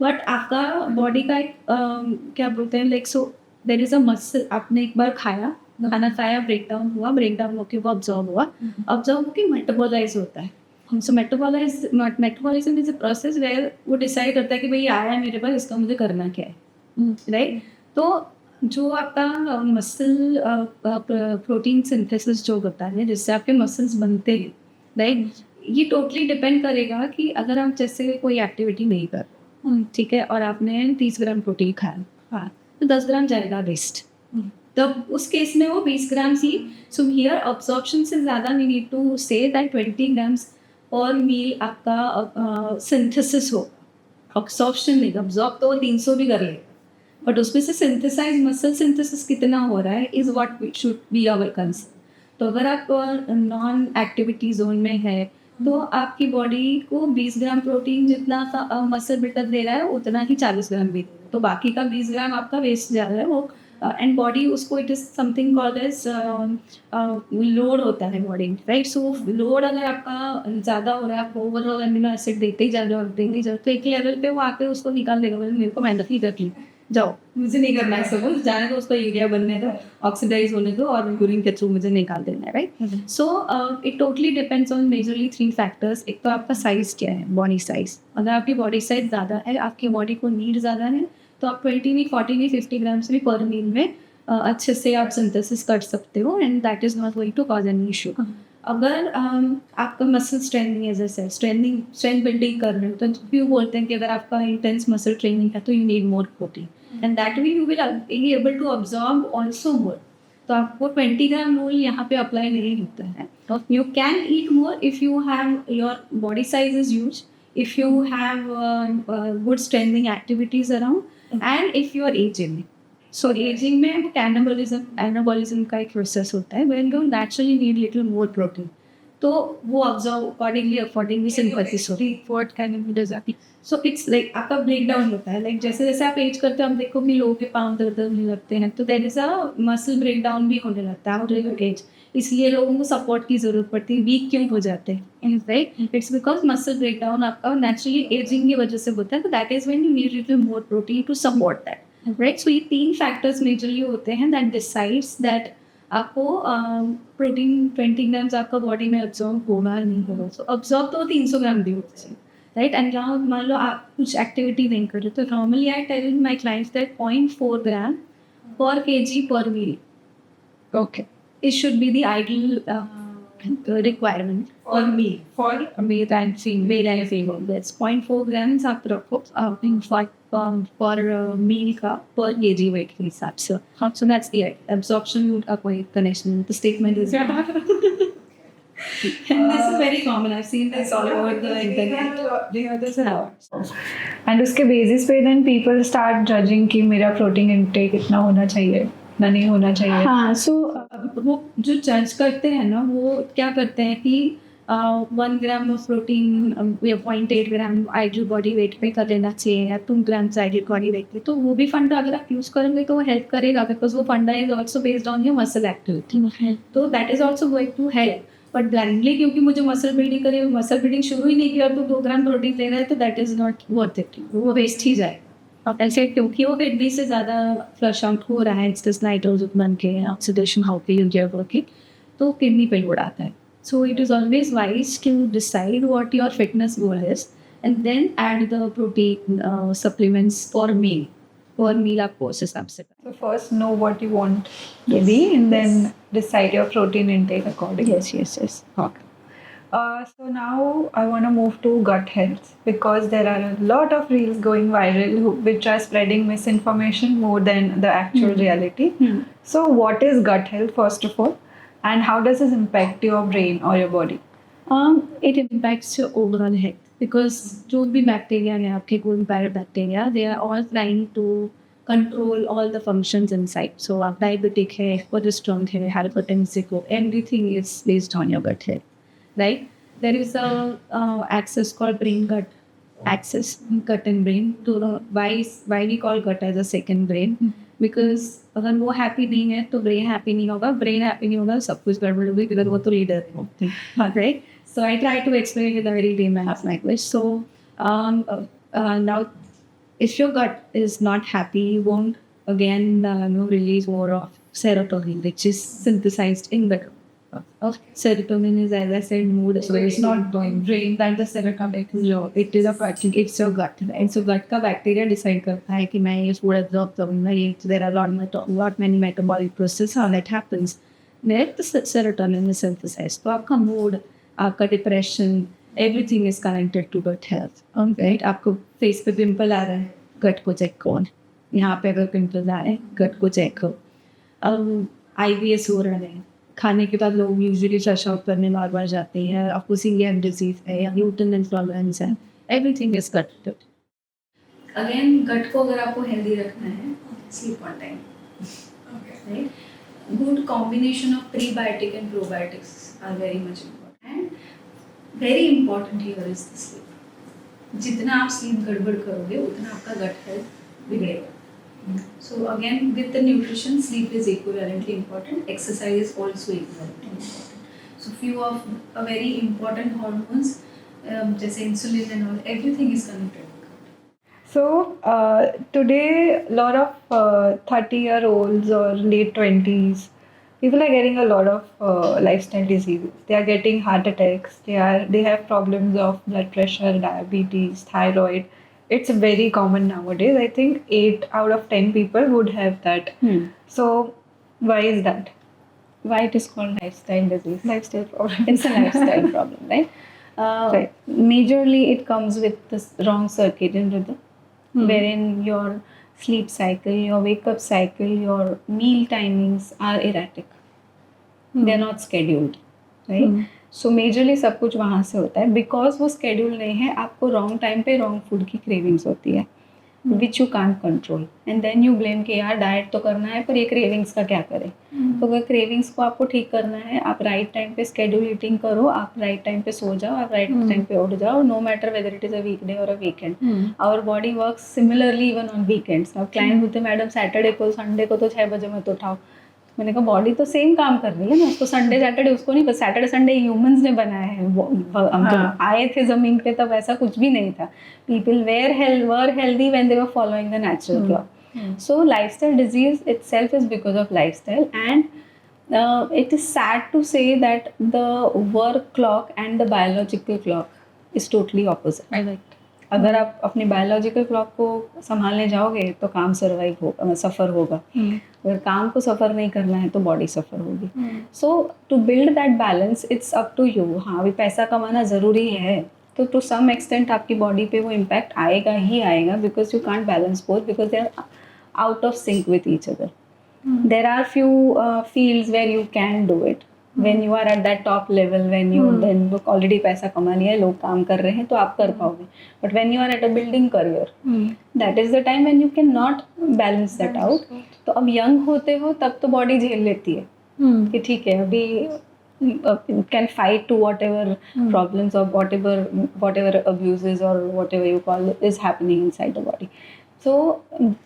बट आपका बॉडी का एक क्या बोलते हैं like, so there is a muscle, आपने एक बार खाया, खाना खाया, ब्रेक डाउन होकर वो ऑब्जॉर्व होकर मेटाबोलाइज होता है। So metabolism is a process where वो डिसाइड करता है कि भाई ये आया है मेरे पास, इसका मुझे करना क्या है, राइट। तो जो आपका मसल प्रोटीन सिंथेसिस जो होता है जिससे आपके मसल्स बनते हैं, राइट, ये टोटली डिपेंड करेगा कि अगर आप जैसे कोई एक्टिविटी नहीं कर, ठीक है, और आपने 30 ग्राम प्रोटीन खाया, हाँ, तो 10 ग्राम जाएगा वेस्ट, तब उस केस में वो 20 ग्राम ही। सो हियर अब्जॉर्प्शन से ज़्यादा we need to say that 20 grams per meal आपका सिंथेसिस हो, अब्जॉर्प्शन नहीं, अब्जॉर्ब तो 300 भी कर लेगा, बट उसमें से सिंथेसाइज मसल सिंथेसिस कितना हो रहा है is what should be our concern. तो अगर आप नॉन एक्टिविटी जोन में है तो आपकी बॉडी को 20 ग्राम प्रोटीन जितना मसल बिल्डअप दे रहा है उतना ही 40 ग्राम भी, तो बाकी का 20 ग्राम आपका वेस्ट जा रहा है वो, एंड बॉडी उसको it is something called age load होता है बॉडी, राइट। सो लोड अगर आपका ज़्यादा हो रहा है, आप ओवरऑल अमीनो एसिड देते ही जा रहे हो, तो एक लेवल पे वो आके उसको निकाल देगा, मेरे को मेहनत ही करनी, जाओ मुझे नहीं करना है, सब जाने दो, उसको यूरिया बनने दो, ऑक्सीडाइज होने दो और यूरिन के थ्रू मुझे निकाल देना है, right. So it totally depends on majorly 3 factors. एक तो आपका साइज़ क्या है, बॉडी साइज़, अगर आपकी बॉडी साइज़ ज़्यादा है, आपकी बॉडी को नीड ज़्यादा है, तो आप 20 नहीं 40 नहीं 50 ग्राम्स भी पर मील में अच्छे से आप सिंथेसिस कर सकते हो, and that is not going to cause any issue. अगर आपका मसल स्ट्रेंथ नहीं है, जैसे स्ट्रेंथ बिल्डिंग कर रहे हो, तो क्यों बोलते हैं कि अगर आपका इंटेंस मसल ट्रेनिंग है तो you need more protein, and that way you will be able to absorb also more. तो आपको 20 ग्राम रूल यहाँ पे अप्लाई नहीं होता है। You can eat more if you have your body size is huge, if you have good strengthening activities around, and if you are ageing. So ageing में वो anabolism का एक प्रोसेस होता है when you naturally need little more protein, तो वो observe accordingly synthesis होती है। सो इट्स लाइक आपका ब्रेक डाउन होता है, लाइक जैसे जैसे आप एज करते हो आप देखो कि लोगों के पाँव दर्द होने लगते हैं, तो there is a muscle break down भी होने लगता है आफ्टर योर एज, इसलिए लोगों को सपोर्ट की जरूरत पड़ती है, वीक क्यों हो जाते हैं, right. It's because muscle break down आपका नेचुरली एजिंग की वजह से होता है, तो that is when you need little more protein to support that, right. So ये 3 फैक्टर्स मेजरली होते हैं दैट डिसाइड्स दैट आपको प्रोटीन 20 ग्राम्स आपका बॉडी में अब्जॉर्ब होगा नहीं होगा। सो अब्जॉर्ब तो 300 ग्राम भी होता है, राइट। एंड जहाँ मान लो आप कुछ एक्टिविटी नहीं कर रहे, तो normally I tell my clients that 0.4 gram per kg पर मील, Okay. it should be the ideal requirement for me. For male and female, that's 0.4 grams आप रखो in fact for meal का per kg weight के हिसाब से. So that's the absorption का कोई connection. The statement is and this is very common. I've seen this all over the internet. This is how. And उसके basis पे then people start judging कि मेरा protein intake इतना होना चाहिए, इतना नहीं होना चाहिए. हाँ, so वो जो जज करते हैं ना, वो क्या करते हैं कि 1 ग्राम ऑफ प्रोटीन या 0.8 ग्राम आइडियल बॉडी वेट पे कर लेना चाहिए या 2 ग्राम आइडियल बॉडी वेट पे. तो वो भी फंडा अगर आप यूज़ करेंगे तो वो हेल्प करेगा, बिकॉज वो फंडा is also based on your muscle activity. तो that is also going to help. But blindly क्योंकि मुझे मसल बिल्डिंग करी, मसल बिल्डिंग शुरू ही नहीं किया और तो 2 ग्राम प्रोटीन ले रहा है, तो that is not worth it. वो वेस्ट ही जाए. अब ऐसे क्योंकि वो किडनी से ज़्यादा फ्लश आउट हो रहा है, इट्स नाइट्रोजन बन के ऑक्सीडेशन हाउ के यूज वर्किंग, तो किडनी पे लोड आता है. So it is always wise to decide what your fitness goal is and then add the protein supplements for meal. पर मील आपको उस हिसाब से. So first know what you want to be and then decide your protein intake accordingly. Yes. Okay. So now I want to move to gut health because there are a lot of reels going viral which are spreading misinformation more than the actual reality. So what is gut health first of all, and how does this impact your brain or your body? It impacts your overall health because जो भी bacteria हैं आपके कोई भी bacteria, they are all trying to control all the functions inside. So आप diabetic है, cholesterol है, hypertensive हो, everything is based on your gut health. Right? There is a axis called brain gut axis, gut and brain. To why we call gut as a second brain? Because अगर वो happy नहीं है तो brain happy नहीं होगा, brain happy नहीं होगा, सब कुछ गड़बड़ होगी, because वो तो leader है. Right? So I try to explain it in a very layman's language. So now, if your gut is not happy, you won't again release more of serotonin, which is synthesized in the gut. Serotonin is, as I said, mood. So it's not going brain that the serotonin is low. It is a part. It's your gut. And so gut का bacteria decide करता है कि मैं ये food absorb करूँगा. There are lot many metabolic processes how that happens. Then the serotonin is synthesized. तो आपका mood, आपका depression, everything is connected to gut health. Right? आपको face पे pimple आ रहा है, gut को check करो. यहाँ पे अगर pimples आ रहे हैं, gut को check करो. IBS हो रहा है. खाने के बाद लोग यूजुअली फ्लश आउट करने बार जाते हैं. आपको सीलिएक डिजीज है या ग्लूटेन इंटॉलरेंस है, everything is gut. Again gut को अगर आपको हेल्दी रखना है, sleep on time. Right? Good combination of prebiotic and probiotics are very much important and very important here is the sleep. जितना आप स्लीप गड़बड़ करोगे उतना आपका गट हेल्थ बिगड़ेगा. So again, with the nutrition, sleep is equivalently important. Exercise is also equivalently important. So few of a very important hormones, जैसे insulin and all, everything is connected. So today, a lot of 30-year-olds or late 20s, people are getting a lot of lifestyle diseases. They are getting heart attacks. They have problems of blood pressure, diabetes, thyroid. It's very common nowadays. I think 8 out of 10 people would have that. So why is that? Why it is called lifestyle disease? Lifestyle problem. It's a lifestyle problem, right? Right. Majorly, it comes with this wrong circadian rhythm, wherein your sleep cycle, your wake-up cycle, your meal timings are erratic. They are not scheduled, right? So majorly सब कुछ वहाँ से होता है. Because वो schedule नहीं है, आपको रॉन्ग टाइम पे रॉन्ग फूड की क्रेविंग्स होती है, which you can't control. And then you blame कि यार डाइट तो करना है पर ये क्रेविंग्स का क्या करें. तो अगर क्रेविंग्स को आपको ठीक करना है, आप राइट टाइम पे स्केड्यूल ईटिंग करो, आप राइट टाइम पे सो जाओ, आप राइट टाइम पे उठ जाओ, no matter whether it is a weekday और a weekend. Our body works similarly even on weekends. अब क्लाइंट बोलते मैडम सैटरडे को संडे को तो 6 बजे मत उठाओ. मैंने कहा बॉडी तो सेम काम कर रही है ना, उसको संडे सैटरडे उसको नहीं, बस सैटरडे संडे ह्यूमंस ने बनाया है. हम जब आए थे ज़मीन पे तब ऐसा कुछ भी नहीं था. People were healthy when they were following the natural clock. So lifestyle disease itself is because of lifestyle. And it is sad to say that the work clock and the biological clock is totally opposite. अगर आप अपनी biological clock को संभालने जाओगे तो काम survive होगा, सफ़र होगा। अगर काम को सफ़र नहीं करना है तो बॉडी सफ़र होगी। So to build that balance it's up to you. हाँ, अभी पैसा कमाना ज़रूरी है तो टू सम एक्सटेंट आपकी बॉडी पे वो इम्पैक्ट आएगा ही आएगा, because you can't balance both, because they are out of sync with each other. There are few fields where you can do it when you are at that top level, when you then look already पैसा कमा लिया है, लोग काम कर रहे हैं तो आप कर पाओगे। but when you are at a building career, that is the time when you cannot balance that out। तो अब यंग होते हो तब तो बॉडी झेल लेती है कि ठीक है अभी can fight to whatever problems or whatever abuses or whatever you call it is happening inside the body। so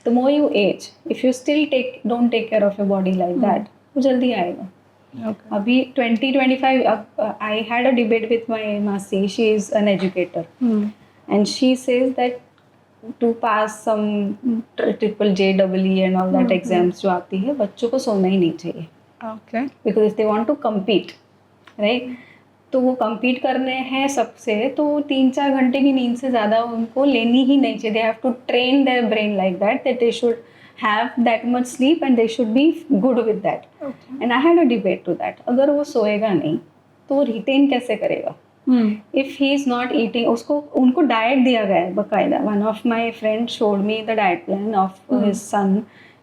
the more you age, if you still don't take care of your body like that, वो जल्दी आएगा। Okay. अभी 2025 I had a debate with my Masi, she is an educator, and she says that to pass some triple JEE and all that exams जो आती है, बच्चों को सोना ही नहीं चाहिए। Okay. because if they want to compete, right, तो वो compete करने हैं सबसे, तो 3-4 घंटे की नींद से ज़्यादा उनको लेनी ही नहीं चाहिए। they have to train their brain like that they should have that much sleep and they should be good with that। and I had a debate to that। अगर वो सोएगा नहीं तो वो रिटेन कैसे करेगा? if he is not eating, उसको उनको diet दिया गया है बकायदा। one of my friend showed me the diet plan of his son,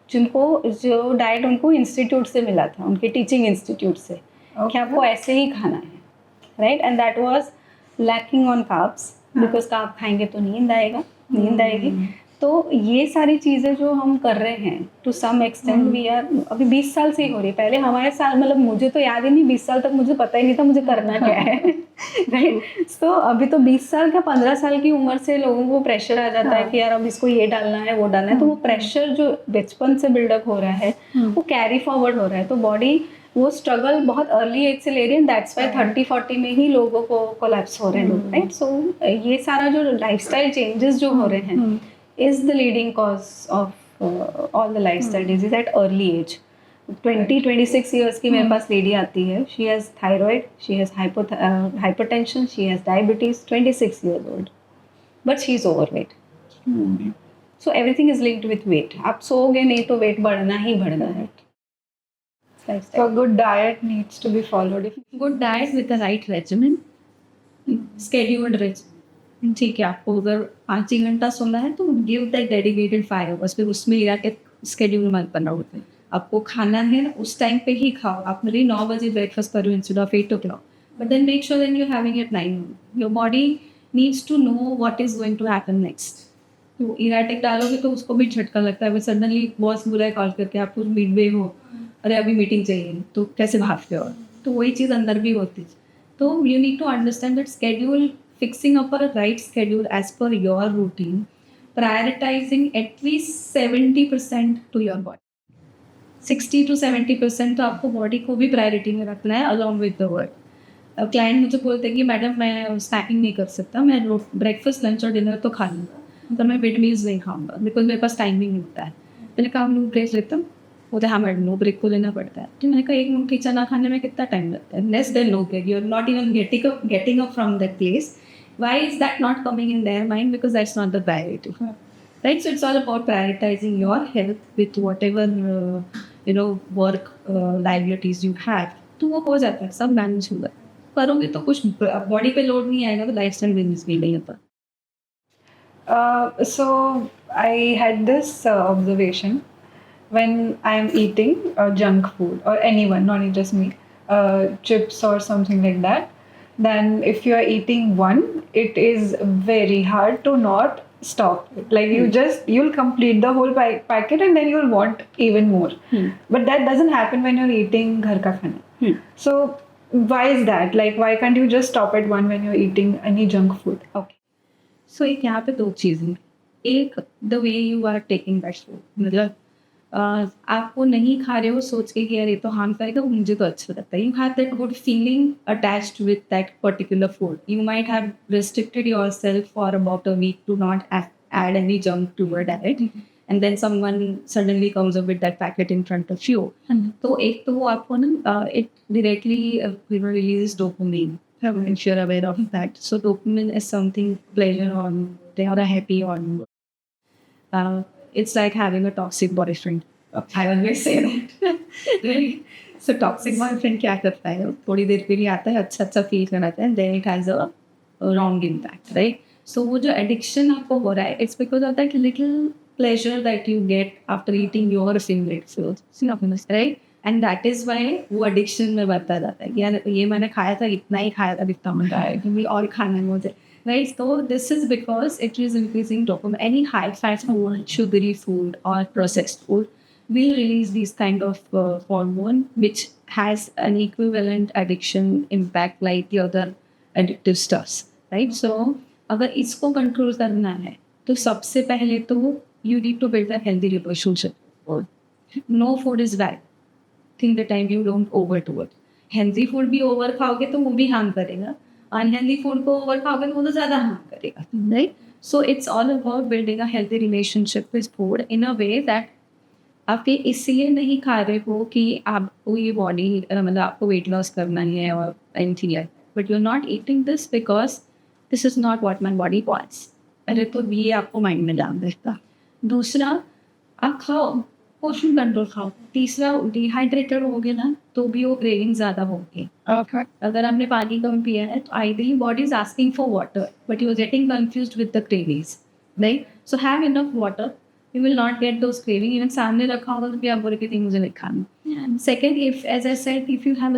जो डाइट उनको इंस्टीट्यूट से मिला था, उनके टीचिंग इंस्टीट्यूट से, कि आपको ऐसे ही खाना है, right. And that was lacking on carbs, because carb खाएंगे तो नींद आएगी। तो ये सारी चीज़ें जो हम कर रहे हैं to some extent we are, अभी 20 साल से ही हो रही है। पहले हमारे साल, मतलब मुझे तो याद ही नहीं, 20 साल तक मुझे पता ही नहीं था मुझे करना क्या है, राइट। सो अभी तो 20 साल का 15 साल की उम्र से लोगों को प्रेशर आ जाता है कि यार अब इसको ये डालना है वो डालना है। तो वो प्रेशर जो बचपन से बिल्डअप हो रहा है वो कैरी फॉरवर्ड हो रहा है। तो बॉडी वो स्ट्रगल बहुत अर्ली एज से ले रही है। दैट्स वाई 30-40 में ही लोगों को कोलैप्स हो रहे हैं लोग, राइट। सो ये सारा जो लाइफस्टाइल चेंजेस जो हो रहे हैं is the leading cause of all the lifestyle disease at early age। 20-26 years की मेरे पास लेडी आती है, she has thyroid, she has hypertension, she has diabetes, 26 years old, but she is overweight। so everything is linked with weight। आप सोओगे नहीं तो wait बढ़ना ही बढ़ना है। So good diet needs to be followed। Good diet with the right regimen, scheduled regimen। ठीक है, आपको अगर 5 ही घंटा सोना है तो गिव दैट डेडिकेटेड 5 आवर्स, फिर उसमें या के स्केड्यूल मत बनाओ। आपको खाना है ना उस टाइम पे ही खाओ। आप मेरी 9 बजे ब्रेकफास्ट करो instead of 8 o'clock, but then make sure that you having it 9। Your body needs to know what is going to happen next. तो इराटिक डालोगे तो उसको भी झटका लगता है। वो सडनली बॉस बुलाए कॉल करके, आपको मिडवे हो, अरे अभी मीटिंग चाहिए, तो कैसे भागते हो? तो वही चीज़ अंदर भी होती है। तो you need to understand that schedule, fixing up a right schedule as per your routine, prioritizing at least 70% to your body। 60 to 70% तो आपको बॉडी को भी प्रायोरिटी में रखना है along with the work। अब क्लाइंट मुझे बोलते हैं कि मैडम मैं स्नैकिंग नहीं कर सकता, मैं ब्रेकफास्ट लंच और डिनर तो खा लूँगा, तो मैं मिड मील्स नहीं खाऊंगा बिकॉज मेरे पास टाइम नहीं होता है। मैंने कहा हम लोग ब्रेक लेता हूँ, बोलते हाँ मैडम नो ब्रेक को लेना पड़ता है। तो मैंने कहा एक मुट्ठी चना खाने में कितना टाइम लगता है? Less than no break, you are not even getting up from that place. Why is that not coming in their mind? Because that's not the priority, right? So it's all about prioritizing your health with whatever work liabilities you have। तो वो हो जाता है, सब manage होगा। करोगे तो कुछ बॉडी पे लोड नहीं आएगा, तो लाइफस्टाइल बिजनेस भी नहीं होता। So I had this observation when I'm eating junk food, or anyone, not just me, chips or something like that. Then if you are eating one, it is very hard to not stop it। Like you'll complete the whole packet and then you'll want even more। But that doesn't happen when you're eating ghar ka khana। So why is that? Like why can't you just stop at one when you're eating any junk food? Okay, so एक यहाँ पे 2 चीज़ें। एक, the way you are taking that food, मतलब आपको नहीं खा रहे हो सोच के कि यार ये तो हार्म करेगा, मुझे तो अच्छा लगता है। You have that good feeling attached with that particular food. You might have restricted yourself for about a week to not add any junk to your diet, and then someone suddenly comes up with that packet in front of you। तो एक तो वो आपको ना it directly releases dopamine, if you're aware of that। So dopamine is something pleasure hormone, they are happy or it's like having a toxic boyfriend. I always say that. Right? So toxic boyfriend क्या करता है? थोड़ी देर के लिए आता है, अच्छा feel कराता है, then it has a wrong impact, right? So वो जो addiction आपको हो रहा है, it's because of that little pleasure that you get after eating your favorite food, right? And that is why वो addiction में बढ़ता जाता है कि यार ये मैंने खाया था, इतना ही खाया था, इतना मजा आया कि और खाना है मुझे. Right, so this is because it is increasing dopamine. Any high-fat food, sugary food, or processed food will release these kind of hormone, which has an equivalent addiction impact like the other addictive stuffs. Right, so अगर इसको control करना है, तो सबसे पहले तो you need to build a healthy relationship. No food is bad. Think the time you don't overdo it. Healthy food भी over खाओगे तो वो भी harm करेगा. Unhealthy food को ओवर खाओगे तो वो तो ज़्यादा हार्म करेगा, right? So it's all about building a healthy relationship with food in a way that आप ये इसलिए नहीं खा रहे हो कि आपको ये बॉडी मतलब आपको वेट लॉस करना ही है और एनीथिंग है, but you are not eating this because this is not what my body wants. पहले तो ये आपको माइंड में डाल देगा. दूसरा, आप खाओ, पोर्शन कंट्रोल खाओ. तीसरा, डिहाइड्रेटेड हो गए ना तो भी वो क्रेविंग ज़्यादा होगी. अगर आपने पानी कम पिया है तो either body is asking for water but you are getting confused with the cravings, right? So have enough water, you will not get those craving. Even सामने रखा होगा तो भी आप बोले कि मुझे नहीं खाना. Second, if as I said, if you have a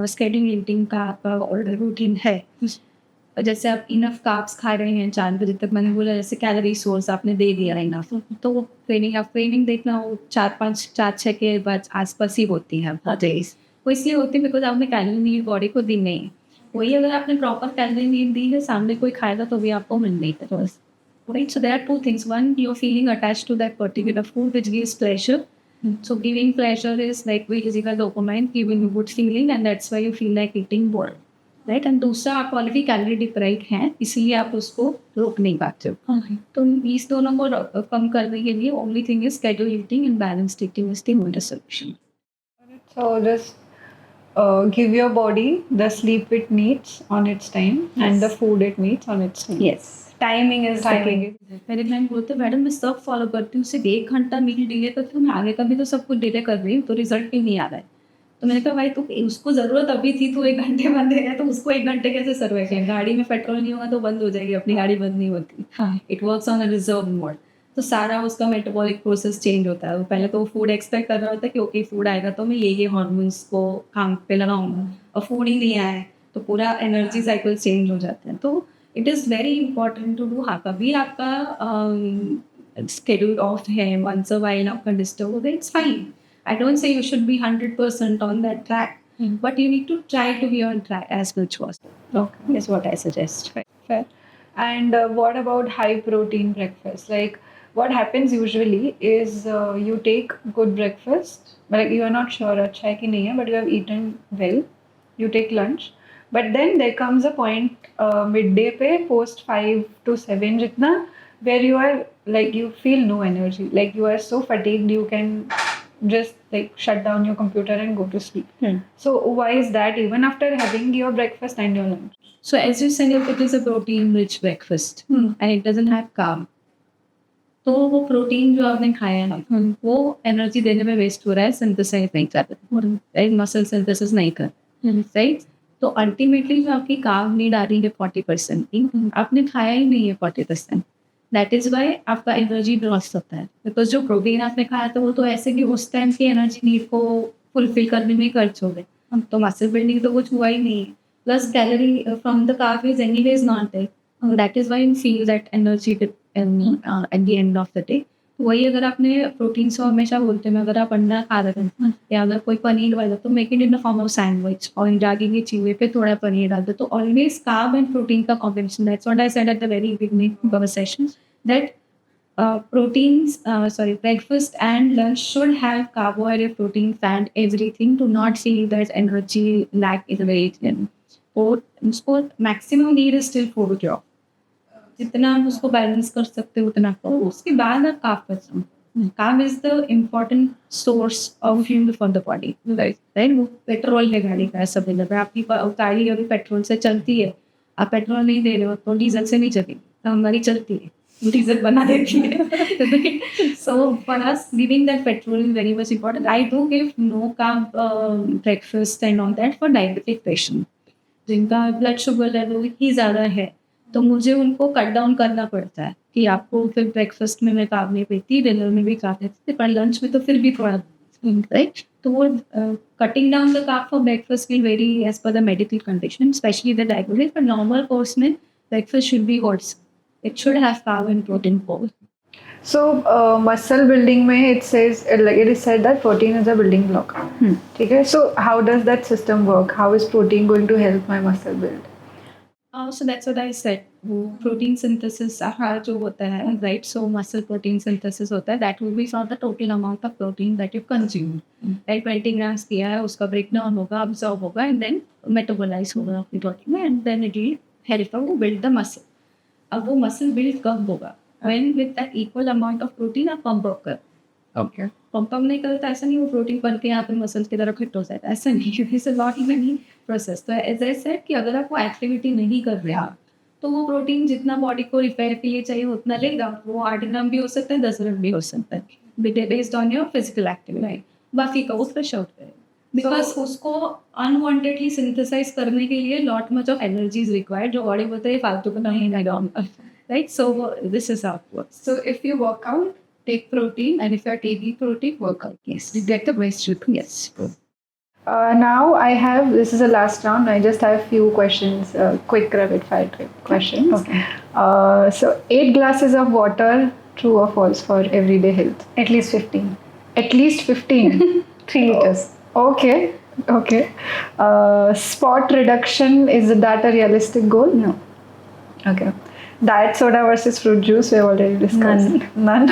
schedule eating का आपका ऑर्डर रूटीन है, जैसे आप इनफ कार्ब्स खा रहे हैं 4 बजे तक, मैंने बोला जैसे कैलोरी सोर्स आपने दे दिया इनफ, तो वो क्रेविंग देखना वो 4-6 के बाद आसपास ही होती है डेज. वो इसलिए होती है बिकॉज आपने कैलोरी नीड बॉडी को दी नहीं है. वही अगर आपने प्रॉपर कैलोरी नीड दी है, सामने कोई खाएगा तो भी आपको मिल नहीं है. Right, so there are 2 things. One, you're feeling attached to that particular food which gives pleasure. So giving pleasure is like releasing a dopamine, giving you good feeling, and that's why you feel like eating more. Right? And दूसरा, आप already calorie deprived हैं, इसलिए आप उसको रोक नहीं पाते हो. तो इस दोनों को कम करने के लिए only thing is schedule eating and balanced eating is the only solution. So just give your body the sleep it needs on its time and the food it needs on its time. Yes. Timing is Timing. the मेरे client बोलते हैं madam मैं सब follow करती हूँ, सिर्फ 1 घंटा मील delay करती हूँ, मैं आगे का भी तो सब कुछ डिले कर रही हूँ, तो रिजल्ट भी नहीं आ रहा है. तो मैंने कहा भाई तो उसको ज़रूरत अभी थी, तो 1 घंटे बंद है तो उसको 1 घंटे कैसे सर्वाइव करें? गाड़ी में पेट्रोल नहीं होगा तो बंद हो जाएगी, अपनी गाड़ी बंद नहीं होती. हाँ, it works on a reserve mode. तो सारा उसका मेटाबॉलिक प्रोसेस चेंज होता है. पहले तो वो फूड एक्सपेक्ट कर रहा होता है कि ओके फूड आएगा तो मैं ये हार्मोन्स को काम पे लगाऊंगा, और फूड ही नहीं आया तो पूरा एनर्जी साइकिल चेंज हो जाता है. तो it is very important to do. हाँ, कभी आपका स्केड्यूल ऑफ है, वंस अ वाइल आपका डिस्टर्ब हो गया, it's fine. I don't say you should be 100% on that track, but you need to try to be on track as much as possible. Okay. Is what I suggest. Fair. And what about high protein breakfast? Like what happens usually is you take good breakfast, but like, you are not sure अच्छा है कि नहीं है, but you have eaten well. You take lunch, but then there comes a point midday पे post 5 to 7 जितना where you are like you feel no energy, like you are so fatigued you can just like shut down your computer and go to sleep. So why is that even after having your breakfast and your lunch? So as you said, it is a protein-rich breakfast, and it doesn't have carb. तो वो protein जो आपने खाया है वो energy देने में waste हो रहा है, सिंथेसाइज नहीं कर रहा, मसल सिंथेसिस नहीं कर, राइट? तो अल्टीमेटली जो आपकी कार्ब नीड आ रही है 40% की, आपने खाया ही नहीं है 40%. दैट इज़ वाई आपका एनर्जी लॉस होता है, बिकॉज जो प्रोटीन आपने खाया था वो तो ऐसे कि उस टाइम की एनर्जी नीड को फुलफिल करने में खर्च हो गए, तो मसल बिल्डिंग तो कुछ हुआ ही नहीं है. Plus calorie from the carb is anyways not there. That is why you feel that energy at the end of the day. वही अगर आपने प्रोटीन से हमेशा बोलते हैं अगर आप अंडा खा रहे हैं या अगर कोई पनीर वाला, तो make it in the form of sandwich और रागी के चीवे पे थोड़ा पनीर डाल दो. तो ऑलवेज कार्ब एंड प्रोटीन का combination. That's what I said at the very beginning of our session, that breakfast and lunch should have carbohydrate, protein, fat, everything to not feel that energy lack is very thin. और उसको maximum need is still food job. जितना आप उसको balance कर सकते हो उतना करो. उसके बाद आप कार्ब बचाओ. Carb is the important source of fuel for the body, right? वो पेट्रोल है गाड़ी का, सब जगह आपकी गाड़ी अगर पेट्रोल से चलती है आप पेट्रोल नहीं दे रहे हो तो डीजल से नहीं चलेगी, तो हमारी चलती है, डीजल बना देती है. So for us, giving that petrol is very much important. I do give no carb breakfast and all that for diabetic patient. जिनका ब्लड शुगर लेवल ही ज़्यादा है तो मुझे उनको कट डाउन करना पड़ता है कि आपको फिर ब्रेकफास्ट में मैं कार्ब नहीं पीती, डिनर में भी कार्ब नहीं पीती, पर लंच में तो फिर भी थोड़ा राइट. तो वो cutting down the carb for breakfast will very as per the medical condition, specially the diabetes. पर नॉर्मल कोर्स में breakfast should be whole, it should have carb and protein both. So, muscle building में it says, like it is said that protein is a building block. ठीक है. So, how does that system work? How is protein going to help my muscle build? So that's what I said. वो protein synthesis जो होता है, right? So muscle protein synthesis होता है. That will be for the total amount of protein that you consume. Right? 20 grams किया है, उसका breakdown होगा, absorb होगा, and then metabolize होगा अपनी body में, and then it will help to build the muscle. अब वो muscle build कब होगा? When with that equal amount of protein आप pump up कर. Okay. पंप नहीं करता, ऐसा नहीं वो प्रोटीन बन के यहाँ पे मसल्स की तरह फिट हो जाता है, ऐसा नहीं. It's a lot even process. तो एज आई सेड कि अगर आप वो एक्टिविटी नहीं कर रहे हैं तो वो प्रोटीन जितना बॉडी को रिपेयर के लिए चाहिए उतना लेगा. वो 8 ग्राम भी हो सकता है, 10 ग्राम भी हो सकता है, based on your physical activity. बाकी का वो फ्रेश आउट करे, बिकॉज उसको अनवांटेडली सिंथेसाइज करने के लिए lot much of energy is required, जो बॉडी बोलते हैं फालतू का नहीं लगा, right. So this is how it works. So if you work out, take protein, and if you are taking protein, work out. Yes, you get the best result. Yes. Now I have, this is the last round. I just have few questions, quick rapid fire questions. Okay. So 8 glasses of water, true or false, for everyday health? At least 15. At least 15. 3 liters. Okay. Okay. Spot reduction, is that a realistic goal? No. Okay. Diet soda versus fruit juice, we have already discussed. None.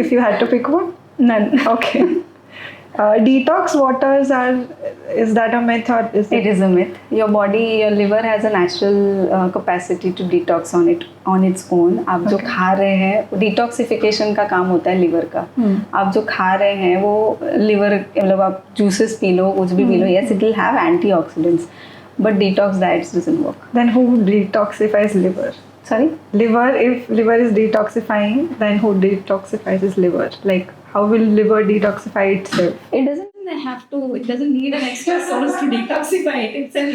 If you had to pick one? None. Okay. Detox waters are, is that a myth or is It is a myth. Your body, your liver has a natural capacity to detox on its own. आप जो खा रहे हैं, detoxification का काम होता है liver का. आप जो खा रहे हैं वो लिवर, मतलब आप जूसेस पी लो, कुछ भी P low, yes it will have antioxidants, but detox diets doesn't work. Then who detoxifies liver? Sorry? Liver, if liver is detoxifying, then who detoxifies his liver? Like, how will liver detoxify itself? It doesn't have to. It doesn't need an extra source to detoxify it. It's a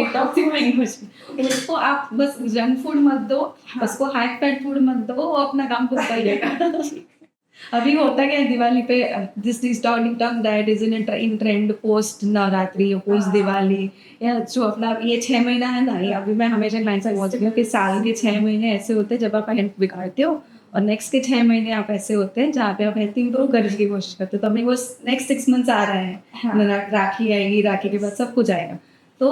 detoxifying machine. उसको आप बस junk food मत दो, उसको high fat food मत दो, वो अपना काम खुद कर लेगा. अभी होता है दिवाली पे this detox diet is in trend post Navratri और पोस्ट दिवाली, या जो अपना ये 6 महीना है ना, ये अभी मैं हमेशा क्लाइंट से बोलती हूँ कि साल के 6 महीने ऐसे होते हैं जब आप हेल्थ बिगाड़ते हो, और नेक्स्ट के 6 महीने आप ऐसे होते हैं जहाँ पे आप हेल्थ इंप्रूव करने की कोशिश करते हो. तो अभी वो नेक्स्ट 6 मंथ्स आ रहा है, राखी आएगी, राखी के बाद सब कुछ आएगा. तो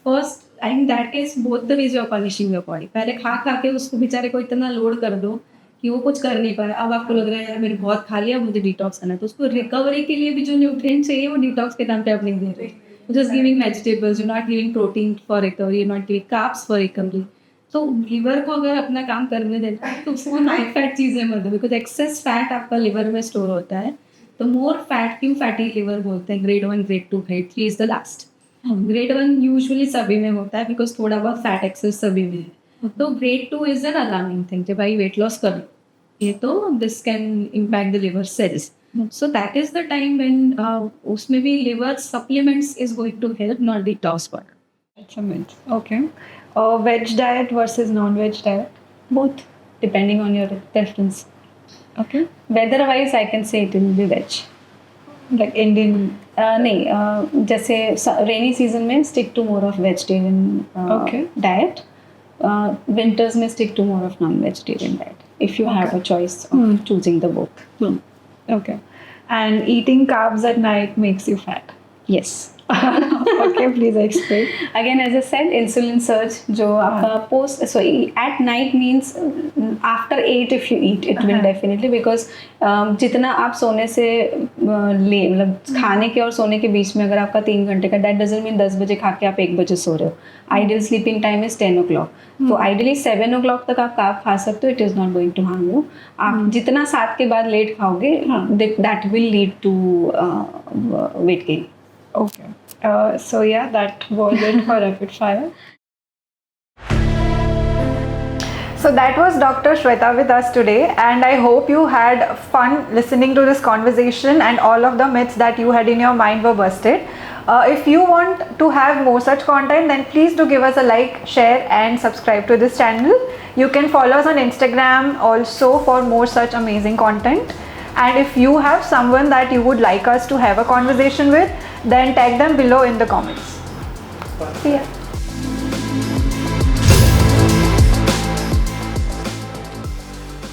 first I in that case both the ways of punishing your body. पहले खा के उसको बेचारे को इतना लोड कर दो कि वो कुछ कर नहीं पाया. अब आपको लग रहा है यार मैंने बहुत खा लिया, मुझे डिटॉक्स करना है, तो उसको रिकवरी के लिए भी जो न्यूट्रिएंट्स चाहिए वो डिटॉक्स के टाइम पे आप नहीं दे रहे. Just giving vegetables, you not giving protein for recovery, you not giving carbs for recovery. तो लीवर को अगर अपना काम करने देता है तो उसको हाई फैट चीज़ें मत दो, बिकॉज एक्सेस फैट आपका लिवर में स्टोर होता है. तो मोर फैट क्यों फैटी लिवर बोलते हैं. Grade 1, grade 2, grade 3 is the last. Grade 1 usually सभी में होता है बिकॉज थोड़ा बहुत फैट एक्सेस सभी में है. तो grade 2 is an alarming thing कि भाई वेट लॉस कर ये तो this can impact the liver cells. So that is the time when उसमें भी liver supplements is going to help, not detox water. That's a myth. Okay. Veg diet versus non-veg diet? Both, depending on your preference. Okay. Weather-wise, I can say it will be veg. Like Indian? नहीं, जैसे rainy season में stick to more of vegetarian Okay. diet. Winters में stick to more of non-vegetarian diet. If you have a choice of choosing the both. Okay. And eating carbs at night makes you fat? Yes. Okay, please explain. Again, as I said, insulin surge जो आपका post, so at night means after 8 if you eat, it will definitely, because जितना आप सोने से मतलब खाने के और सोने के बीच में अगर आपका 3 घंटे का, that doesn't mean 10 बजे खा के आप 1 बजे सो रहे हो. Ideal sleeping time is 10 o'clock. तो ideally 7 o'clock तक आप कार्ब खा सकते हो. It is not going to harm you. आप जितना 7 के बाद लेट खाओगे, that will lead to weight gain. Okay. So yeah, that was it for rapid fire. So that was Dr. Shweta with us today, and I hope you had fun listening to this conversation and all of the myths that you had in your mind were busted. If you want to have more such content, then please do give us a like, share and subscribe to this channel. You can follow us on Instagram also for more such amazing content. And if you have someone that you would like us to have a conversation with, then tag them below in the comments. See ya.